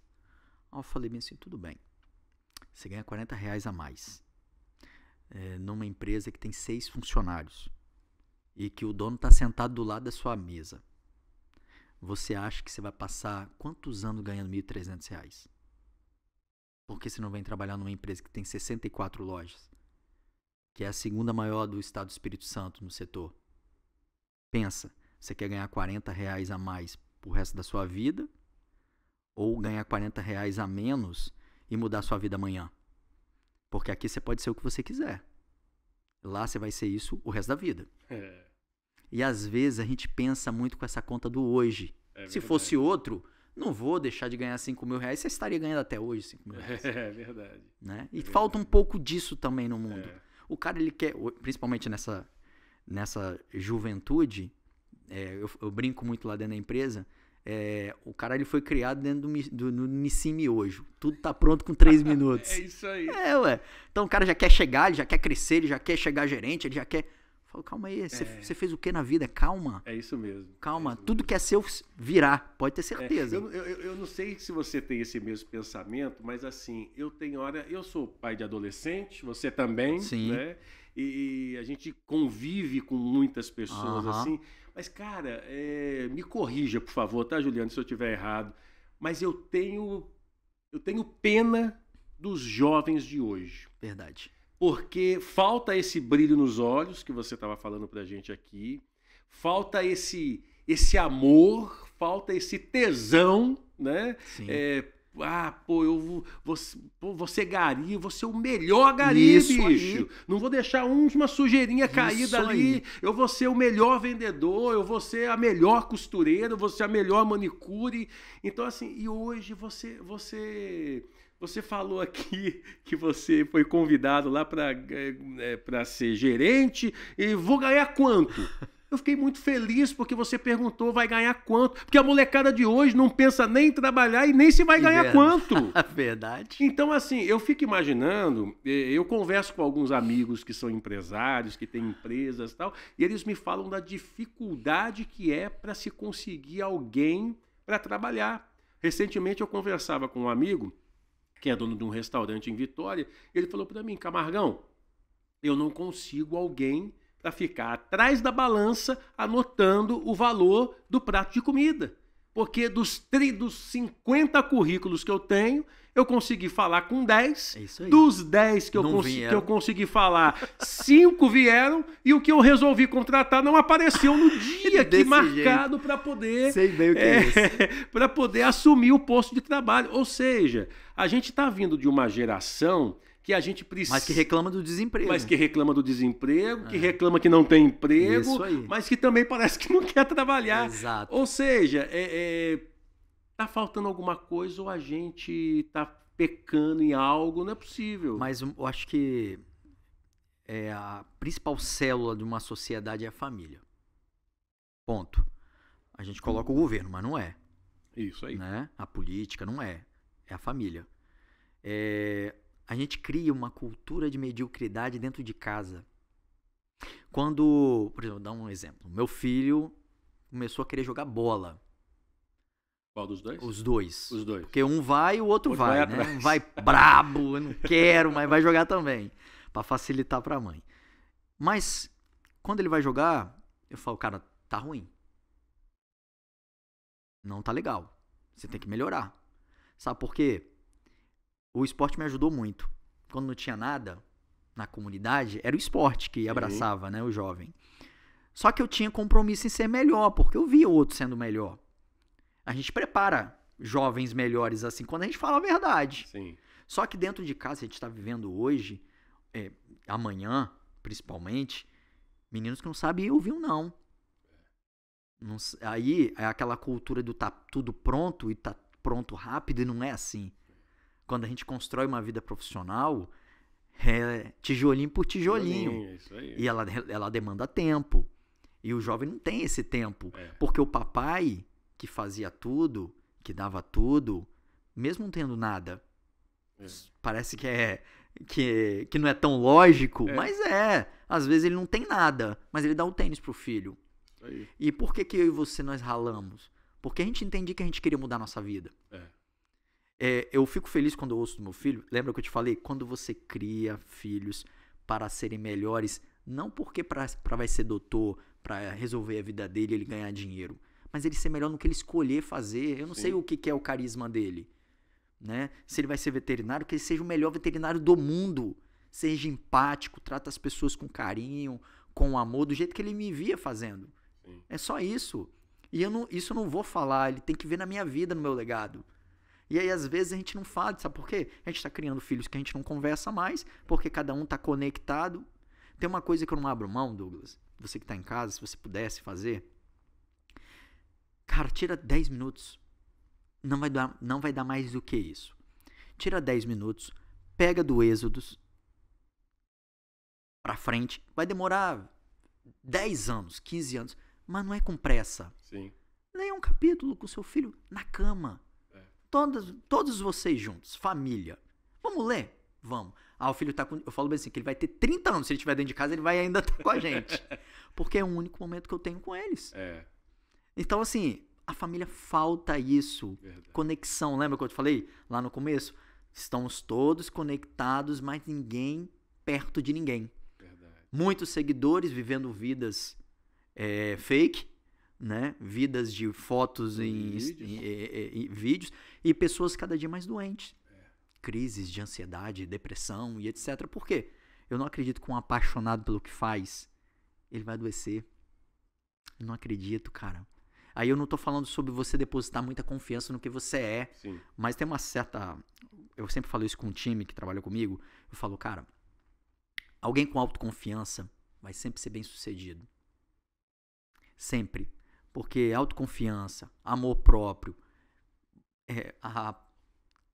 Aí eu falei bem assim, tudo bem. Você ganha R$40 a mais. Numa empresa que tem 6 funcionários e que o dono está sentado do lado da sua mesa. Você acha que você vai passar quantos anos ganhando R$1.300? Por que você não vem trabalhar numa empresa que tem 64 lojas? Que é a segunda maior do estado do Espírito Santo no setor. Pensa, você quer ganhar R$40 a mais pro resto da sua vida? Ou ganhar R$40 a menos e mudar sua vida amanhã? Porque aqui você pode ser o que você quiser. Lá você vai ser isso o resto da vida. E às vezes a gente pensa muito com essa conta do hoje. Se fosse outro, não vou deixar de ganhar R$5.000. Você estaria ganhando até hoje R$5.000. É verdade. Né? E falta um pouco disso também no mundo. O cara, ele quer, principalmente nessa juventude, eu brinco muito lá dentro da empresa, o cara ele foi criado dentro do Nissin Miojo. Tudo tá pronto com 3 minutos. É isso aí. Ué. Então o cara já quer chegar, ele já quer crescer, ele já quer chegar gerente, ele já quer... Fala, calma aí, você fez o que na vida? Calma. É isso mesmo. Calma, tudo que é seu virá, pode ter certeza. Eu não sei se você tem esse mesmo pensamento, mas assim, eu sou pai de adolescente, você também, Sim. Né? E a gente convive com muitas pessoas assim. Mas, cara, me corrija, por favor, tá, Juliano, se eu estiver errado. Mas eu tenho pena dos jovens de hoje. Verdade. Porque falta esse brilho nos olhos que você estava falando pra gente aqui, falta esse amor, falta esse tesão, né? Sim. Eu vou ser gari, vou ser o melhor gari, Isso bicho. aí. Não vou deixar uma sujeirinha caída Isso ali. aí. Eu vou ser o melhor vendedor, eu vou ser a melhor costureira, eu vou ser a melhor manicure. Então, assim, e hoje você falou aqui que você foi convidado lá para ser gerente e vou ganhar quanto? Eu fiquei muito feliz porque você perguntou vai ganhar quanto. Porque a molecada de hoje não pensa nem em trabalhar e nem se vai ganhar quanto. Verdade. Então, assim, eu fico imaginando, eu converso com alguns amigos que são empresários, que têm empresas e tal, e eles me falam da dificuldade que é para se conseguir alguém para trabalhar. Recentemente eu conversava com um amigo que é dono de um restaurante em Vitória, e ele falou para mim, Camargão, eu não consigo alguém para ficar atrás da balança anotando o valor do prato de comida. Porque dos 50 currículos que eu tenho, eu consegui falar com 10. É isso aí. Dos 10 que eu consegui falar, 5 vieram e o que eu resolvi contratar não apareceu no dia aqui marcado para poder... Sei bem o que é isso. Para poder assumir o posto de trabalho. Ou seja, a gente está vindo de uma geração que a gente precisa... Mas que reclama do desemprego. Mas que reclama do desemprego, que reclama que não tem emprego, Isso aí. mas que também parece que não quer trabalhar. Exato. Ou seja, tá faltando alguma coisa ou a gente tá pecando em algo, não é possível. Mas eu acho que a principal célula de uma sociedade é a família. Ponto. A gente coloca o governo, mas não é. Isso aí. Né? A política não é. É a família. A gente cria uma cultura de mediocridade dentro de casa. Quando, por exemplo, vou dar um exemplo. Meu filho começou a querer jogar bola. Qual dos dois? Os dois. Os dois. Porque um vai e o outro vai, né? atrás. Um vai brabo, eu não quero, mas vai jogar também. Pra facilitar pra mãe. Mas, quando ele vai jogar, eu falo, cara, tá ruim. Não tá legal. Você tem que melhorar. Sabe por quê? O esporte me ajudou muito. Quando não tinha nada na comunidade, era o esporte que abraçava, né, o jovem. Só que eu tinha compromisso em ser melhor, porque eu via o outro sendo melhor. A gente prepara jovens melhores assim, quando a gente fala a verdade. Sim. Só que dentro de casa, a gente está vivendo hoje, amanhã, principalmente, meninos que não sabem ouvir um não. Aí é aquela cultura do tá tudo pronto e tá pronto rápido, e não é assim. Quando a gente constrói uma vida profissional, é tijolinho por tijolinho. Isso aí. E ela demanda tempo. E o jovem não tem esse tempo. Porque o papai, que fazia tudo, que dava tudo, mesmo não tendo nada, parece que não é tão lógico, mas às vezes ele não tem nada, mas ele dá o tênis pro filho. Aí. E por que eu e você nós ralamos? Porque a gente entendia que a gente queria mudar a nossa vida. Eu fico feliz quando eu ouço do meu filho. Lembra que eu te falei? Quando você cria filhos para serem melhores, não porque vai ser doutor, para resolver a vida dele e ele ganhar dinheiro, mas ele ser melhor no que ele escolher fazer. Eu não sei o que é o carisma dele. Né? Se ele vai ser veterinário, que ele seja o melhor veterinário do mundo. Seja empático, trata as pessoas com carinho, com amor, do jeito que ele me via fazendo. Sim. É só isso. E isso eu não vou falar, ele tem que ver na minha vida, no meu legado. E aí, às vezes, a gente não fala, sabe por quê? A gente está criando filhos que a gente não conversa mais, porque cada um está conectado. Tem uma coisa que eu não abro mão, Douglas. Você que está em casa, se você pudesse fazer. Cara, tira 10 minutos. Não vai dar mais do que isso. Tira 10 minutos, pega do Êxodos pra frente. Vai demorar 10 anos, 15 anos, mas não é com pressa. Sim. Leia um capítulo com seu filho na cama. Todos vocês juntos, família. Vamos ler? Vamos. O filho tá com... Eu falo bem assim, que ele vai ter 30 anos. Se ele estiver dentro de casa, ele vai ainda estar com a gente. Porque é o único momento que eu tenho com eles. Então, assim, a família falta isso. Verdade. Conexão. Lembra que eu te falei lá no começo? Estamos todos conectados, mas ninguém perto de ninguém. Verdade. Muitos seguidores vivendo vidas fake, né? Vidas de fotos em vídeos e pessoas cada dia mais doentes. Crises de ansiedade, depressão e etc. Por quê? Eu não acredito que um apaixonado pelo que faz, ele vai adoecer. Eu não acredito, cara. Aí eu não tô falando sobre você depositar muita confiança no que você é. Sim. Mas tem uma certa... Eu sempre falo isso com um time que trabalha comigo. Eu falo, cara, alguém com autoconfiança vai sempre ser bem sucedido. Sempre. Porque autoconfiança, amor próprio,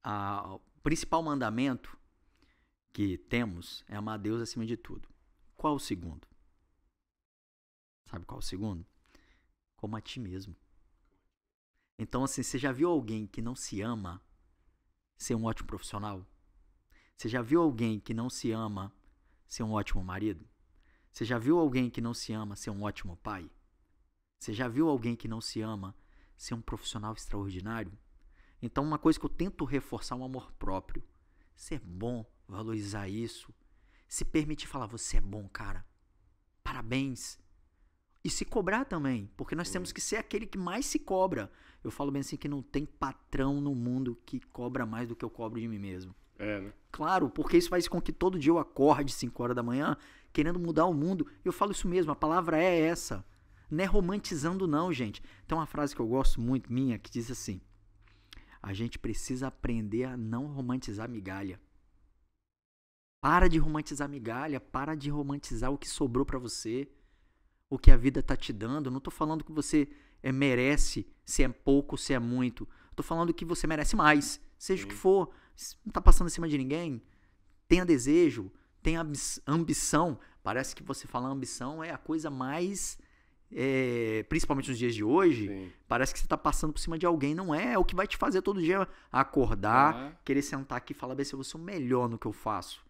o principal mandamento que temos é amar a Deus acima de tudo. Qual o segundo? Sabe qual o segundo? Como a ti mesmo. Então, assim, você já viu alguém que não se ama ser um ótimo profissional? Você já viu alguém que não se ama ser um ótimo marido? Você já viu alguém que não se ama ser um ótimo pai? Você já viu alguém que não se ama ser um profissional extraordinário? Então, uma coisa que eu tento reforçar é o amor próprio. Ser bom, valorizar isso. Se permitir falar, você é bom, cara. Parabéns. E se cobrar também, porque nós temos que ser aquele que mais se cobra. Eu falo bem assim que não tem patrão no mundo que cobra mais do que eu cobro de mim mesmo. Né? Claro, porque isso faz com que todo dia eu acorde 5 horas da manhã querendo mudar o mundo. Eu falo isso mesmo, a palavra é essa. Não é romantizando não, gente. Tem uma frase que eu gosto muito minha que diz assim: a gente precisa aprender a não romantizar migalha. Para de romantizar a migalha, para de romantizar o que sobrou pra você, o que a vida tá te dando. Não tô falando que você merece, se é pouco, se é muito. Tô falando que você merece mais, seja o que for. Não tá passando em cima de ninguém. Tenha desejo, tenha ambição. Parece que você falar ambição é a coisa mais... principalmente nos dias de hoje, sim, parece que você tá passando por cima de alguém. Não é, é o que vai te fazer todo dia acordar, querer sentar aqui e falar, bem, se eu vou ser o melhor no que eu faço.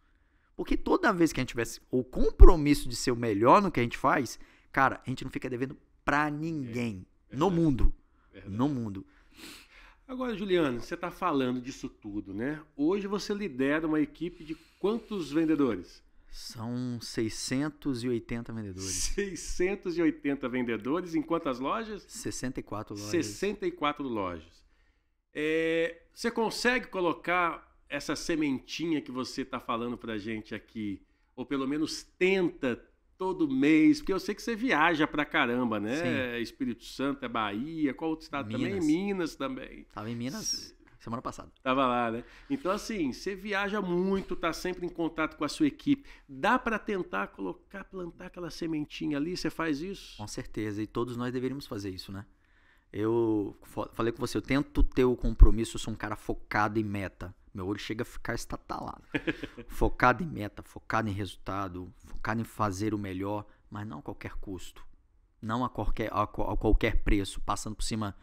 Porque toda vez que a gente tivesse o compromisso de ser o melhor no que a gente faz, cara, a gente não fica devendo pra ninguém. No mundo. No mundo. Agora, Juliano, você tá falando disso tudo, né? Hoje você lidera uma equipe de quantos vendedores? São 680 vendedores. 680 vendedores em quantas lojas? 64 lojas. 64 lojas. Você consegue colocar essa sementinha que você está falando pra gente aqui, ou pelo menos tenta todo mês, porque eu sei que você viaja pra caramba, né? Sim. Espírito Santo, Bahia, qual outro estado também? Minas também. Estava em Minas semana passada. Tava lá, né? Então, assim, você viaja muito, tá sempre em contato com a sua equipe. Dá para tentar plantar aquela sementinha ali? Você faz isso? Com certeza, e todos nós deveríamos fazer isso, né? Eu falei com você, eu tento ter o compromisso, eu sou um cara focado em meta. Meu olho chega a ficar estatalado. Focado em meta, focado em resultado, focado em fazer o melhor, mas não a qualquer custo. Não a qualquer preço, passando por cima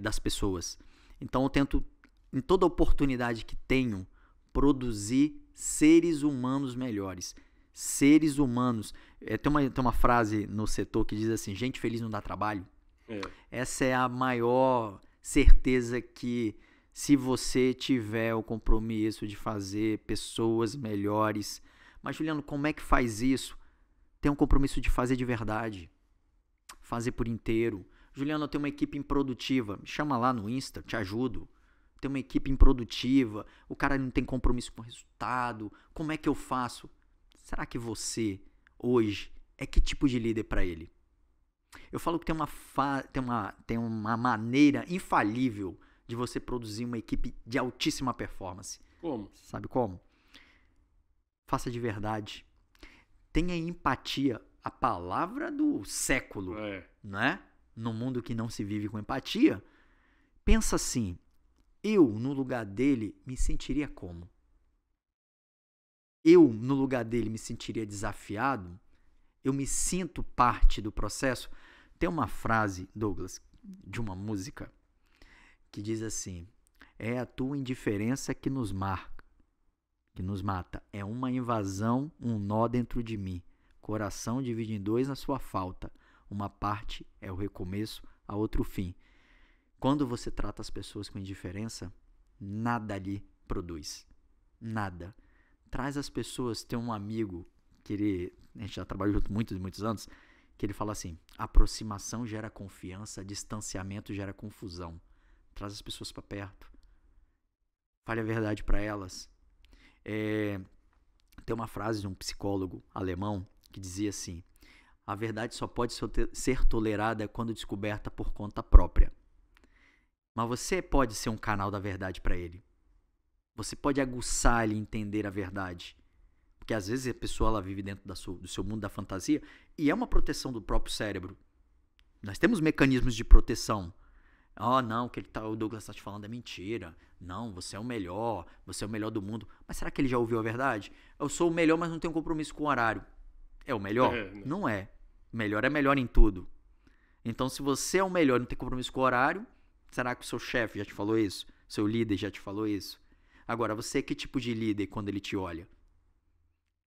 das pessoas. Então eu tento, em toda oportunidade que tenho, produzir seres humanos melhores. Seres humanos. Tem uma frase no setor que diz assim, gente feliz não dá trabalho. Essa é a maior certeza que, se você tiver o compromisso de fazer pessoas melhores... Mas, Juliano, como é que faz isso? Tem um compromisso de fazer de verdade. Fazer por inteiro. Juliano, eu tenho uma equipe improdutiva. Me chama lá no Insta, te ajudo. Tem uma equipe improdutiva. O cara não tem compromisso com o resultado. Como é que eu faço? Será que você, hoje, é que tipo de líder para ele? Eu falo que tem uma maneira infalível de você produzir uma equipe de altíssima performance. Como? Sabe como? Faça de verdade. Tenha empatia. A palavra do século, né? No mundo que não se vive com empatia. Pensa assim, eu, no lugar dele, me sentiria como? Eu, no lugar dele, me sentiria desafiado? Eu me sinto parte do processo? Tem uma frase, Douglas, de uma música, que diz assim, é a tua indiferença que nos marca, que nos mata. É uma invasão, um nó dentro de mim. Coração divide em dois na sua falta. Uma parte é o recomeço, a outro fim. Quando você trata as pessoas com indiferença, nada ali produz. Nada. Traz as pessoas, tem um amigo, a gente já trabalhou junto muitos anos, que ele fala assim, aproximação gera confiança, distanciamento gera confusão. Traz as pessoas para perto. Fale a verdade para elas. Tem uma frase de um psicólogo alemão que dizia assim, a verdade só pode ser tolerada quando descoberta por conta própria. Mas você pode ser um canal da verdade para ele. Você pode aguçar ele a entender a verdade. Porque às vezes a pessoa ela vive dentro do seu mundo da fantasia e é uma proteção do próprio cérebro. Nós temos mecanismos de proteção. Não, o Douglas está te falando é mentira. Não, você é o melhor do mundo. Mas será que ele já ouviu a verdade? Eu sou o melhor, mas não tenho compromisso com o horário. É o melhor? Não é. Melhor é melhor em tudo. Então, se você é o melhor e não tem compromisso com o horário, será que o seu chefe já te falou isso? Seu líder já te falou isso? Agora, você é que tipo de líder quando ele te olha?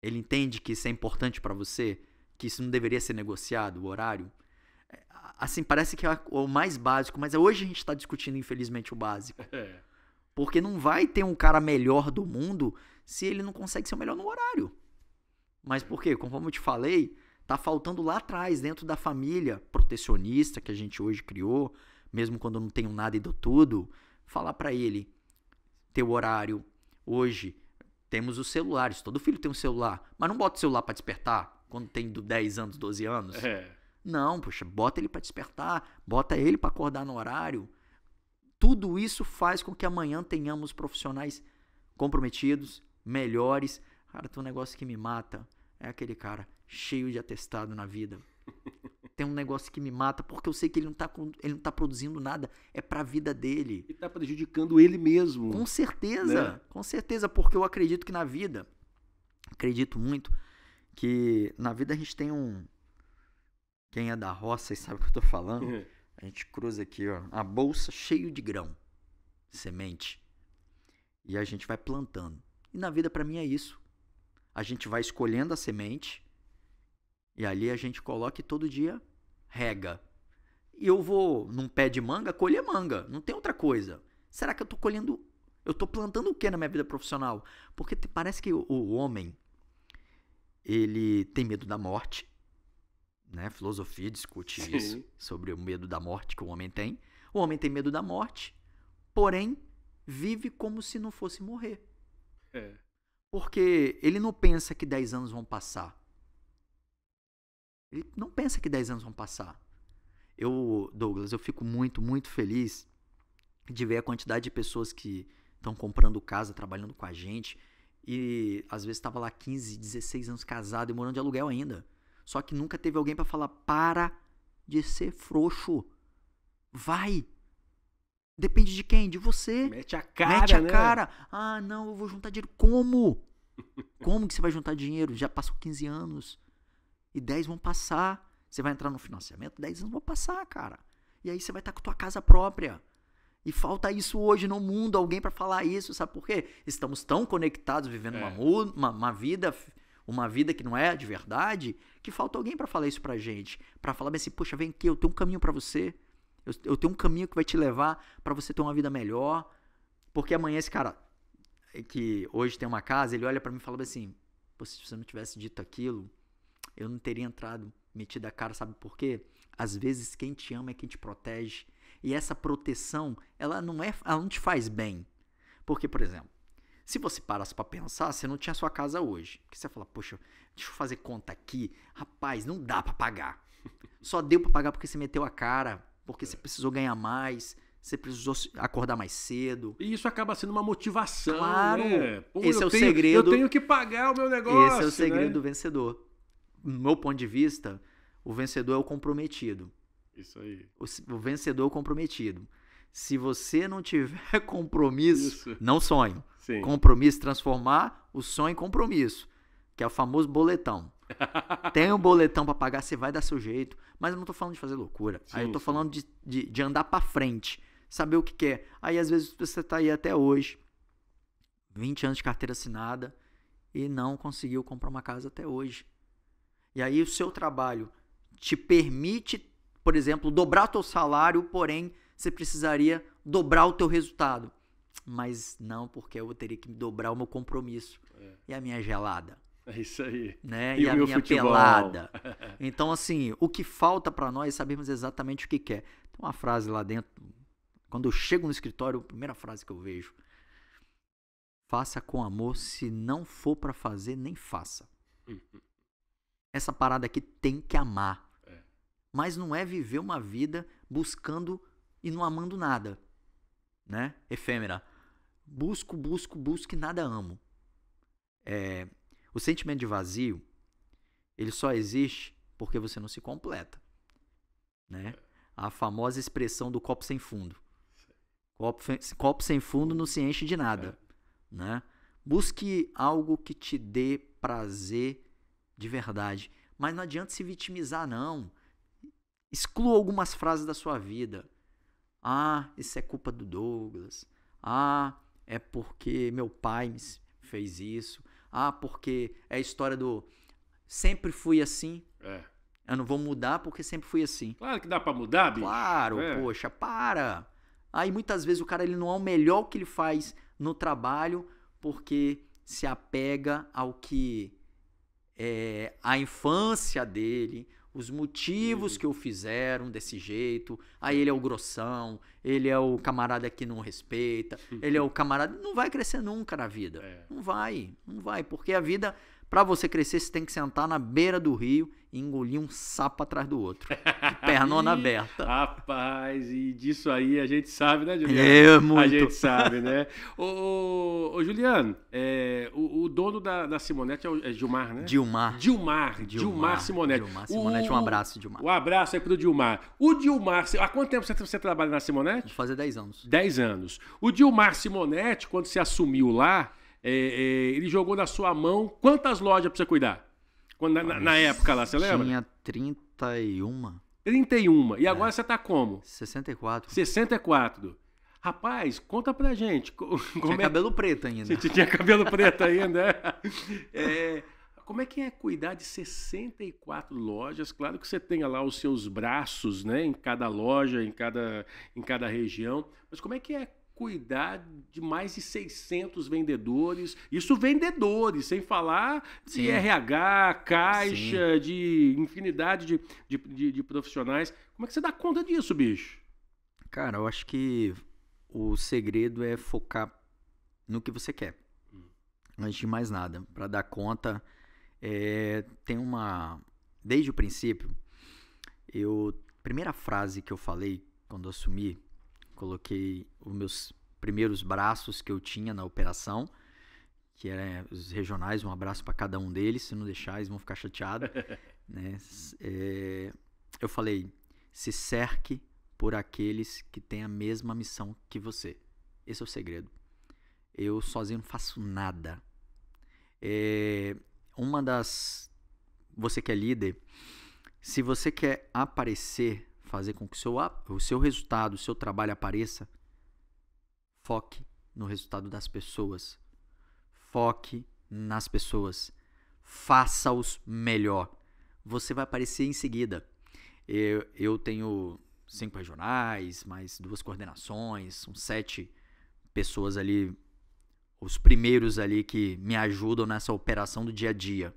Ele entende que isso é importante para você? Que isso não deveria ser negociado, o horário? Assim, parece que é o mais básico, mas hoje a gente está discutindo, infelizmente, o básico. Porque não vai ter um cara melhor do mundo se ele não consegue ser o melhor no horário. Mas por quê? Como eu te falei, tá faltando lá atrás, dentro da família protecionista que a gente hoje criou, mesmo quando eu não tenho nada e dou tudo, falar para ele, teu horário, hoje temos os celulares, todo filho tem um celular, mas não bota o celular para despertar quando tem 10 anos, 12 anos. Não, poxa, bota ele para despertar, bota ele para acordar no horário. Tudo isso faz com que amanhã tenhamos profissionais comprometidos, melhores. Cara, tem um negócio que me mata. É aquele cara cheio de atestado na vida. Tem um negócio que me mata porque eu sei que ele não tá produzindo nada. É pra vida dele. E tá prejudicando ele mesmo. Com certeza. Né? Com certeza, porque eu acredito que na vida, acredito muito, que na vida a gente tem um... Quem é da roça e sabe o que eu tô falando, a gente cruza aqui, ó, a bolsa cheio de grão, semente. E a gente vai plantando. E na vida, pra mim, é isso. A gente vai escolhendo a semente e ali a gente coloca e todo dia rega. E eu vou num pé de manga colher manga. Não tem outra coisa. Será que eu tô colhendo... Eu tô plantando o que na minha vida profissional? Porque parece que o homem, ele tem medo da morte. Né? Filosofia discute isso, sobre o medo da morte que o homem tem. O homem tem medo da morte, porém vive como se não fosse morrer. Porque ele não pensa que 10 anos vão passar. Ele não pensa que 10 anos vão passar. Douglas, eu fico muito, muito feliz de ver a quantidade de pessoas que estão comprando casa, trabalhando com a gente, e às vezes estava lá 15, 16 anos casado e morando de aluguel ainda. Só que nunca teve alguém pra falar, para de ser frouxo. Vai. Depende de quem? De você. Mete a cara, Mete a né? cara. Ah, não, eu vou juntar dinheiro. Como? Como que você vai juntar dinheiro? Já passou 15 anos. E 10 vão passar. Você vai entrar no financiamento, 10 anos vão passar, cara. E aí você vai estar com a tua casa própria. E falta isso hoje no mundo, alguém pra falar isso, sabe por quê? Estamos tão conectados, vivendo uma vida que não é de verdade, que falta alguém pra falar isso pra gente. Pra falar bem assim, poxa, vem aqui, eu tenho um caminho pra você. Eu tenho um caminho que vai te levar pra você ter uma vida melhor. Porque amanhã esse cara, que hoje tem uma casa, ele olha pra mim e fala assim, pô, se você não tivesse dito aquilo, eu não teria entrado, metido a cara, sabe por quê? Às vezes quem te ama é quem te protege. E essa proteção, ela não te faz bem. Porque, por exemplo, se você parasse pra pensar, você não tinha sua casa hoje. Porque você fala, poxa, deixa eu fazer conta aqui. Rapaz, não dá pra pagar. Só deu pra pagar porque você meteu a cara, porque você precisou ganhar mais, você precisou acordar mais cedo. E isso acaba sendo uma motivação, claro, né? Pô, esse é o segredo. Eu tenho que pagar o meu negócio. Esse é o segredo, né? do vencedor. No meu ponto de vista, o vencedor é o comprometido. Isso aí. O vencedor é o comprometido. Se você não tiver compromisso, não sonho. Sim. Compromisso, transformar o sonho em compromisso, que é o famoso boletão. Tem um boletão pra pagar, você vai dar seu jeito. Mas eu não tô falando de fazer loucura. Sim, aí eu tô falando de andar pra frente, saber o que quer. Aí às vezes você tá aí até hoje, 20 anos de carteira assinada, e não conseguiu comprar uma casa até hoje. E aí o seu trabalho te permite, por exemplo, dobrar o teu salário, porém você precisaria dobrar o teu resultado. Mas não, porque eu teria que dobrar o meu compromisso. E a minha gelada. É isso aí. Né? E E o a meu minha futebol. pelada. Então, assim, o que falta pra nós é sabermos exatamente o que quer. Tem uma frase lá dentro. Quando eu chego no escritório, a primeira frase que eu vejo. Faça com amor, se não for pra fazer, nem faça. Essa parada aqui tem que amar. Mas não é viver uma vida buscando e não amando nada. Né? Efêmera. Busco e nada amo. O sentimento de vazio, ele só existe porque você não se completa. Né? A famosa expressão do copo sem fundo. Copo sem fundo não se enche de nada. Né? Busque algo que te dê prazer de verdade. Mas não adianta se vitimizar, não. Exclua algumas frases da sua vida. Ah, isso é culpa do Douglas. Ah, é porque meu pai me fez isso. Ah, porque é a história do sempre fui assim. Eu não vou mudar porque sempre fui assim. Claro que dá pra mudar, bicho. Claro, poxa, para. Aí muitas vezes o cara ele não é o melhor que ele faz no trabalho porque se apega ao que é a infância dele, os motivos que o fizeram desse jeito. Aí ele é o grossão, ele é o camarada que não respeita, ele é o camarada... Não vai crescer nunca na vida. Não vai, porque a vida, Pra você crescer, você tem que sentar na beira do rio e engolir um sapo atrás do outro. De pernona aberta. Rapaz, e disso aí a gente sabe, né, Juliano? Muito. A gente sabe, né? Ô, Juliano, o dono da Simonete é Gilmar, né? Dilmar. Gilmar Simonete. Gilmar Simonete, um abraço, Dilmar. Um abraço aí pro Gilmar. O Gilmar, há quanto tempo você trabalha na Simonete? Vou fazer 10 anos. 10 anos. O Gilmar Simonete, quando você assumiu lá, ele jogou na sua mão quantas lojas pra você cuidar? Na época lá, você lembra? Tinha 31. 31. E agora você tá como? 64. 64. Rapaz, conta pra gente. Tinha cabelo preto ainda. Você tinha cabelo preto ainda, como é que é cuidar de 64 lojas? Claro que você tenha lá os seus braços, né? Em cada loja, em cada região. Mas como é que é cuidar de mais de 600 vendedores? Isso vendedores, sem falar de RH, caixa, de infinidade de profissionais. Como é que você dá conta disso, bicho? Cara, eu acho que o segredo é focar no que você quer. Antes de mais nada. Para dar conta, tem uma... Desde o princípio, primeira frase que eu falei quando eu assumi, coloquei os meus primeiros braços que eu tinha na operação, que eram os regionais, um abraço para cada um deles, se não deixar eles vão ficar chateados. Né? Eu falei, se cerque por aqueles que têm a mesma missão que você. Esse é o segredo. Eu sozinho não faço nada. Você que é líder, se você quer aparecer, fazer com que o seu resultado, o seu trabalho apareça, foque no resultado das pessoas. Foque nas pessoas. Faça-os melhor. Você vai aparecer em seguida. Eu tenho 5 regionais, mais 2 coordenações, são 7 pessoas ali, os primeiros ali que me ajudam nessa operação do dia a dia.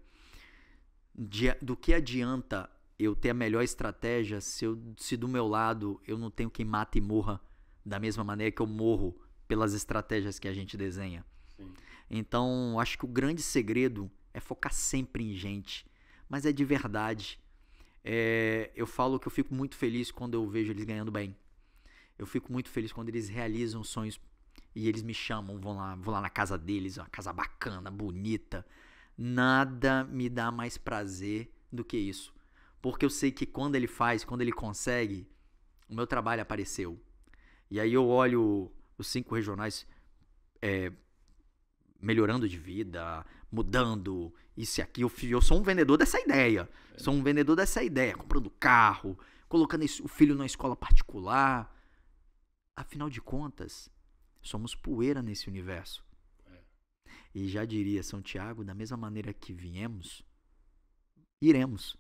Do que adianta eu ter a melhor estratégia se do meu lado eu não tenho quem mata e morra da mesma maneira que eu morro pelas estratégias que a gente desenha. Sim. Então, acho que o grande segredo é focar sempre em gente, mas é de verdade. Eu falo que eu fico muito feliz quando eu vejo eles ganhando bem. Eu fico muito feliz quando eles realizam sonhos e eles me chamam, vou lá na casa deles, uma casa bacana, bonita. Nada me dá mais prazer do que isso. Porque eu sei que quando ele faz, quando ele consegue, o meu trabalho apareceu. E aí eu olho os 5 regionais melhorando de vida, mudando, isso e aquilo. Eu sou um vendedor dessa ideia. Sou um vendedor dessa ideia. Comprando carro, colocando o filho na escola particular. Afinal de contas, somos poeira nesse universo. E já diria São Tiago, da mesma maneira que viemos, iremos.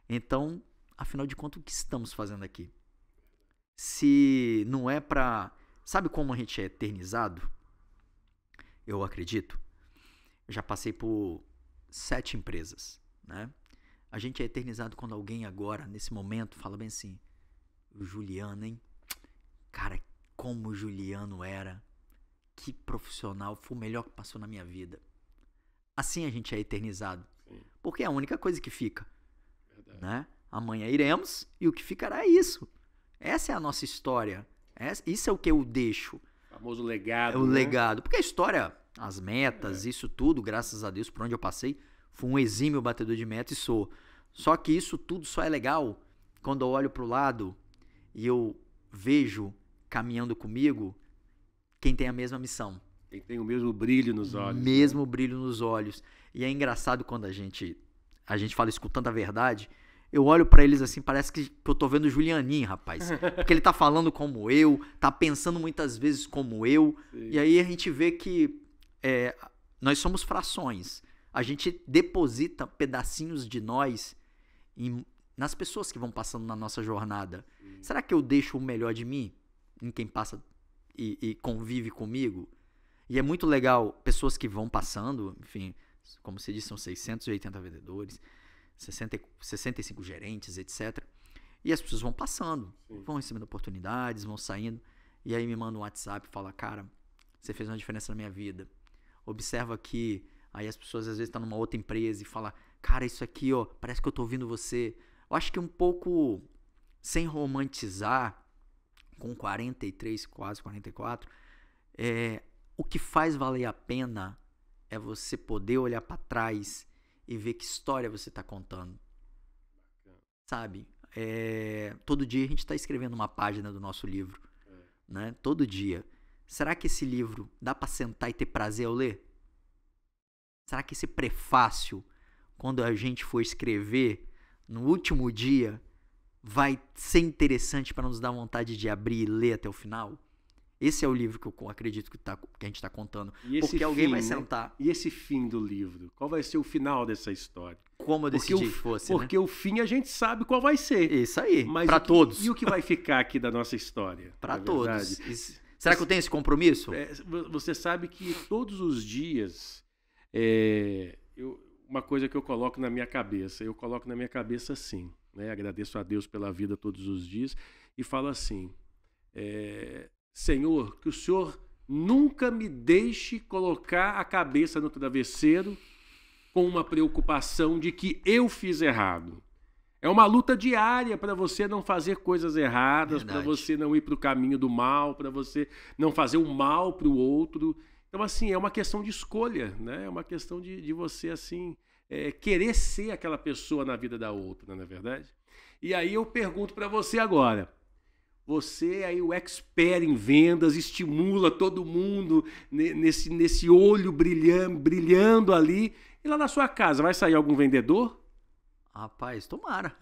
Então, afinal de contas, o que estamos fazendo aqui? Se não é pra... Sabe como a gente é eternizado? Eu acredito. Eu já passei por 7 empresas, né? A gente é eternizado quando alguém agora, nesse momento, fala bem assim, o Juliano, hein? Cara, como o Juliano era. Que profissional, foi o melhor que passou na minha vida. Assim a gente é eternizado. Sim. Porque é a única coisa que fica. Né? Amanhã iremos e o que ficará é isso. Essa é a nossa história. Isso é o que eu deixo. O famoso legado. É o legado. Porque a história, as metas, isso tudo, graças a Deus, por onde eu passei, fui um exímio batedor de meta e sou. Só que isso tudo só é legal quando eu olho pro lado e eu vejo caminhando comigo quem tem a mesma missão. Quem tem o mesmo brilho nos olhos. Mesmo brilho nos olhos. E é engraçado quando a gente fala escutando a verdade, eu olho pra eles assim, parece que eu tô vendo o Julianinho, rapaz. Porque ele tá falando como eu, tá pensando muitas vezes como eu. Sim. E aí a gente vê que nós somos frações. A gente deposita pedacinhos de nós nas pessoas que vão passando na nossa jornada. Será que eu deixo o melhor de mim em quem passa e convive comigo? E é muito legal, pessoas que vão passando, enfim, como você disse, são 680 vendedores, 65 gerentes, etc. E as pessoas vão passando, vão recebendo oportunidades, vão saindo, e aí me mandam um WhatsApp e fala, cara, você fez uma diferença na minha vida. Observa que Aí as pessoas às vezes estão numa outra empresa e falam, cara, isso aqui, ó, parece que eu tô ouvindo você. Eu acho que um pouco, sem romantizar, com 43, quase 44, o que faz valer a pena é você poder olhar pra trás e ver que história você tá contando. Sabe? Todo dia a gente tá escrevendo uma página do nosso livro. Né? Todo dia. Será que esse livro dá pra sentar e ter prazer ao ler? Será que esse prefácio, quando a gente for escrever no último dia, vai ser interessante para nos dar vontade de abrir e ler até o final? Esse é o livro que eu acredito que a gente está contando. Porque alguém vai sentar. E esse fim do livro? Qual vai ser o final dessa história? Como eu decidi que fosse, porque o fim a gente sabe qual vai ser. Isso aí, para todos. E o que vai ficar aqui da nossa história? Para todos. Será que eu tenho esse compromisso? Você sabe que todos os dias, uma coisa que eu coloco na minha cabeça, assim, né? Agradeço a Deus pela vida todos os dias e falo assim, Senhor, que o Senhor nunca me deixe colocar a cabeça no travesseiro com uma preocupação de que eu fiz errado. É uma luta diária para você não fazer coisas erradas, para você não ir para o caminho do mal, para você não fazer o mal para o outro. Então, assim, é uma questão de escolha, né? É uma questão de você, assim, querer ser aquela pessoa na vida da outra, não é verdade? E aí eu pergunto para você agora, você aí, o expert em vendas, estimula todo mundo nesse olho brilhando ali, e lá na sua casa vai sair algum vendedor? Rapaz, tomara.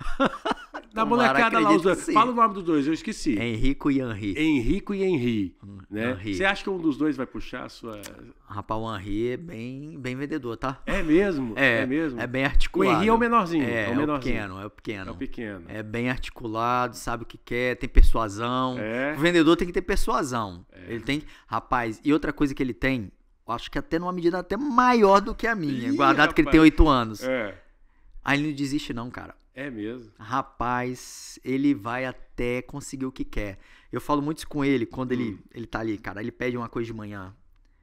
Da molecada lá, fala o nome dos dois, eu esqueci. Henrico e Henri. Henrico e Henri. Né? Você acha que um dos dois vai puxar a sua... Rapaz, o Henri é bem vendedor, tá? É mesmo? É mesmo? É bem articulado. O Henri é o menorzinho. É o pequeno. É bem articulado, sabe o que quer, tem persuasão. O vendedor tem que ter persuasão. Ele tem... Rapaz, e outra coisa que ele tem, eu acho que até numa medida até maior do que a minha, guardado que ele tem 8 anos. Aí ele não desiste não, cara. É mesmo? Rapaz, ele vai até conseguir o que quer. Eu falo muito isso com ele, quando ele tá ali, cara. Ele pede uma coisa de manhã,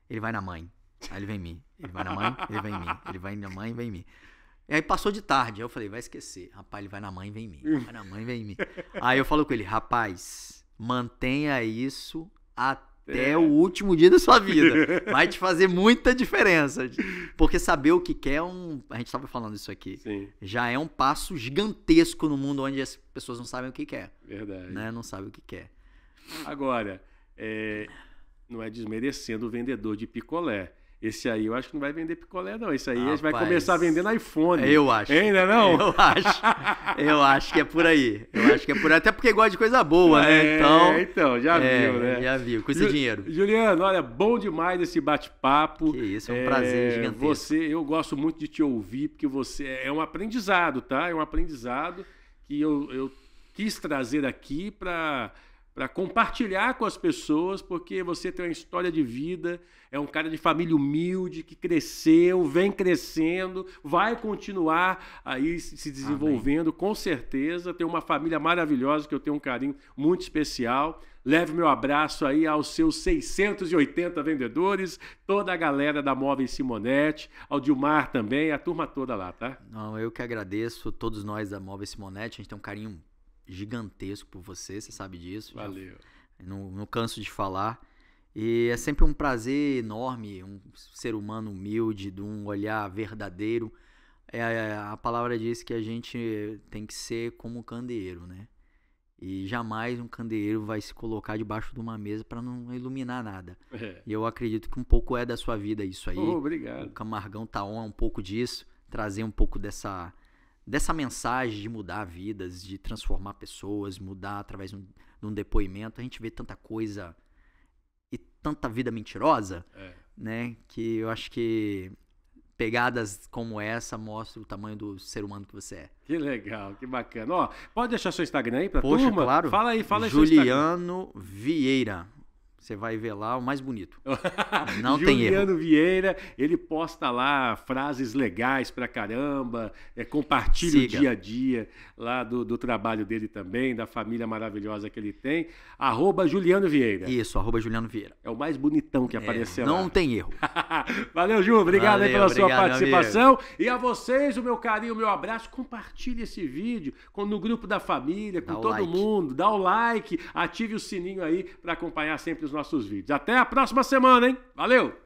ele vai na mãe. Aí ele vem em mim. Ele vai na mãe, ele vem em mim. Ele vai na mãe e vem em mim. E aí passou de tarde, aí eu falei, vai esquecer. Rapaz, ele vai na mãe e vem em mim. Vai na mãe e vem em mim. Aí eu falo com ele, rapaz, mantenha isso até o último dia da sua vida. Vai te fazer muita diferença. Porque saber o que quer a gente estava falando isso aqui. Sim. Já é um passo gigantesco no mundo onde as pessoas não sabem o que quer. Verdade. Né? Não sabem o que quer. Agora, não é desmerecendo o vendedor de picolé. Esse aí eu acho que não vai vender picolé, não. Esse aí a gente vai começar a vender no iPhone. Eu acho. Ainda não? Eu acho que é por aí. Até porque gosta de coisa boa, né? Então, já viu, né? Já viu, com esse dinheiro. Juliano, olha, bom demais esse bate-papo. Que isso, é um prazer gigantesco. Eu gosto muito de te ouvir, porque você é um aprendizado, tá? É um aprendizado que eu quis trazer aqui para compartilhar com as pessoas, porque você tem uma história de vida, é um cara de família humilde, que cresceu, vem crescendo, vai continuar aí se desenvolvendo, com certeza. Tem uma família maravilhosa, que eu tenho um carinho muito especial. Leve meu abraço aí aos seus 680 vendedores, toda a galera da Móveis Simonetti, ao Dilmar também, a turma toda lá, tá? Não, eu que agradeço, todos nós da Móveis Simonetti, a gente tem um carinho gigantesco por você sabe disso. Valeu. Não canso de falar. E é sempre um prazer enorme, um ser humano humilde, de um olhar verdadeiro. A palavra diz que a gente tem que ser como um candeeiro, né? E jamais um candeeiro vai se colocar debaixo de uma mesa para não iluminar nada. E eu acredito que um pouco é da sua vida isso aí. Obrigado. O Camargão tá um pouco disso, trazer um pouco dessa mensagem de mudar vidas, de transformar pessoas, mudar através de um depoimento. A gente vê tanta coisa e tanta vida mentirosa, né? Que eu acho que pegadas como essa mostram o tamanho do ser humano que você é. Que legal, que bacana. Ó, pode deixar seu Instagram aí pra turma? Claro. Fala aí, Juliano Vieira. Você vai ver lá o mais bonito. Não tem erro. Juliano Vieira, ele posta lá frases legais pra caramba, compartilha Siga. o dia a dia lá do trabalho dele também, da família maravilhosa que ele tem. @Juliano Vieira. Isso, @Juliano Vieira. É o mais bonitão que apareceu lá. Não tem erro. Valeu, Ju. Obrigado aí pela sua obrigado, participação. E a vocês, o meu carinho, o meu abraço. Compartilhe esse vídeo no grupo da família, com Dá o todo like. mundo. Dá o like, ative o sininho aí para acompanhar sempre os nossos vídeos. Até a próxima semana, hein? Valeu!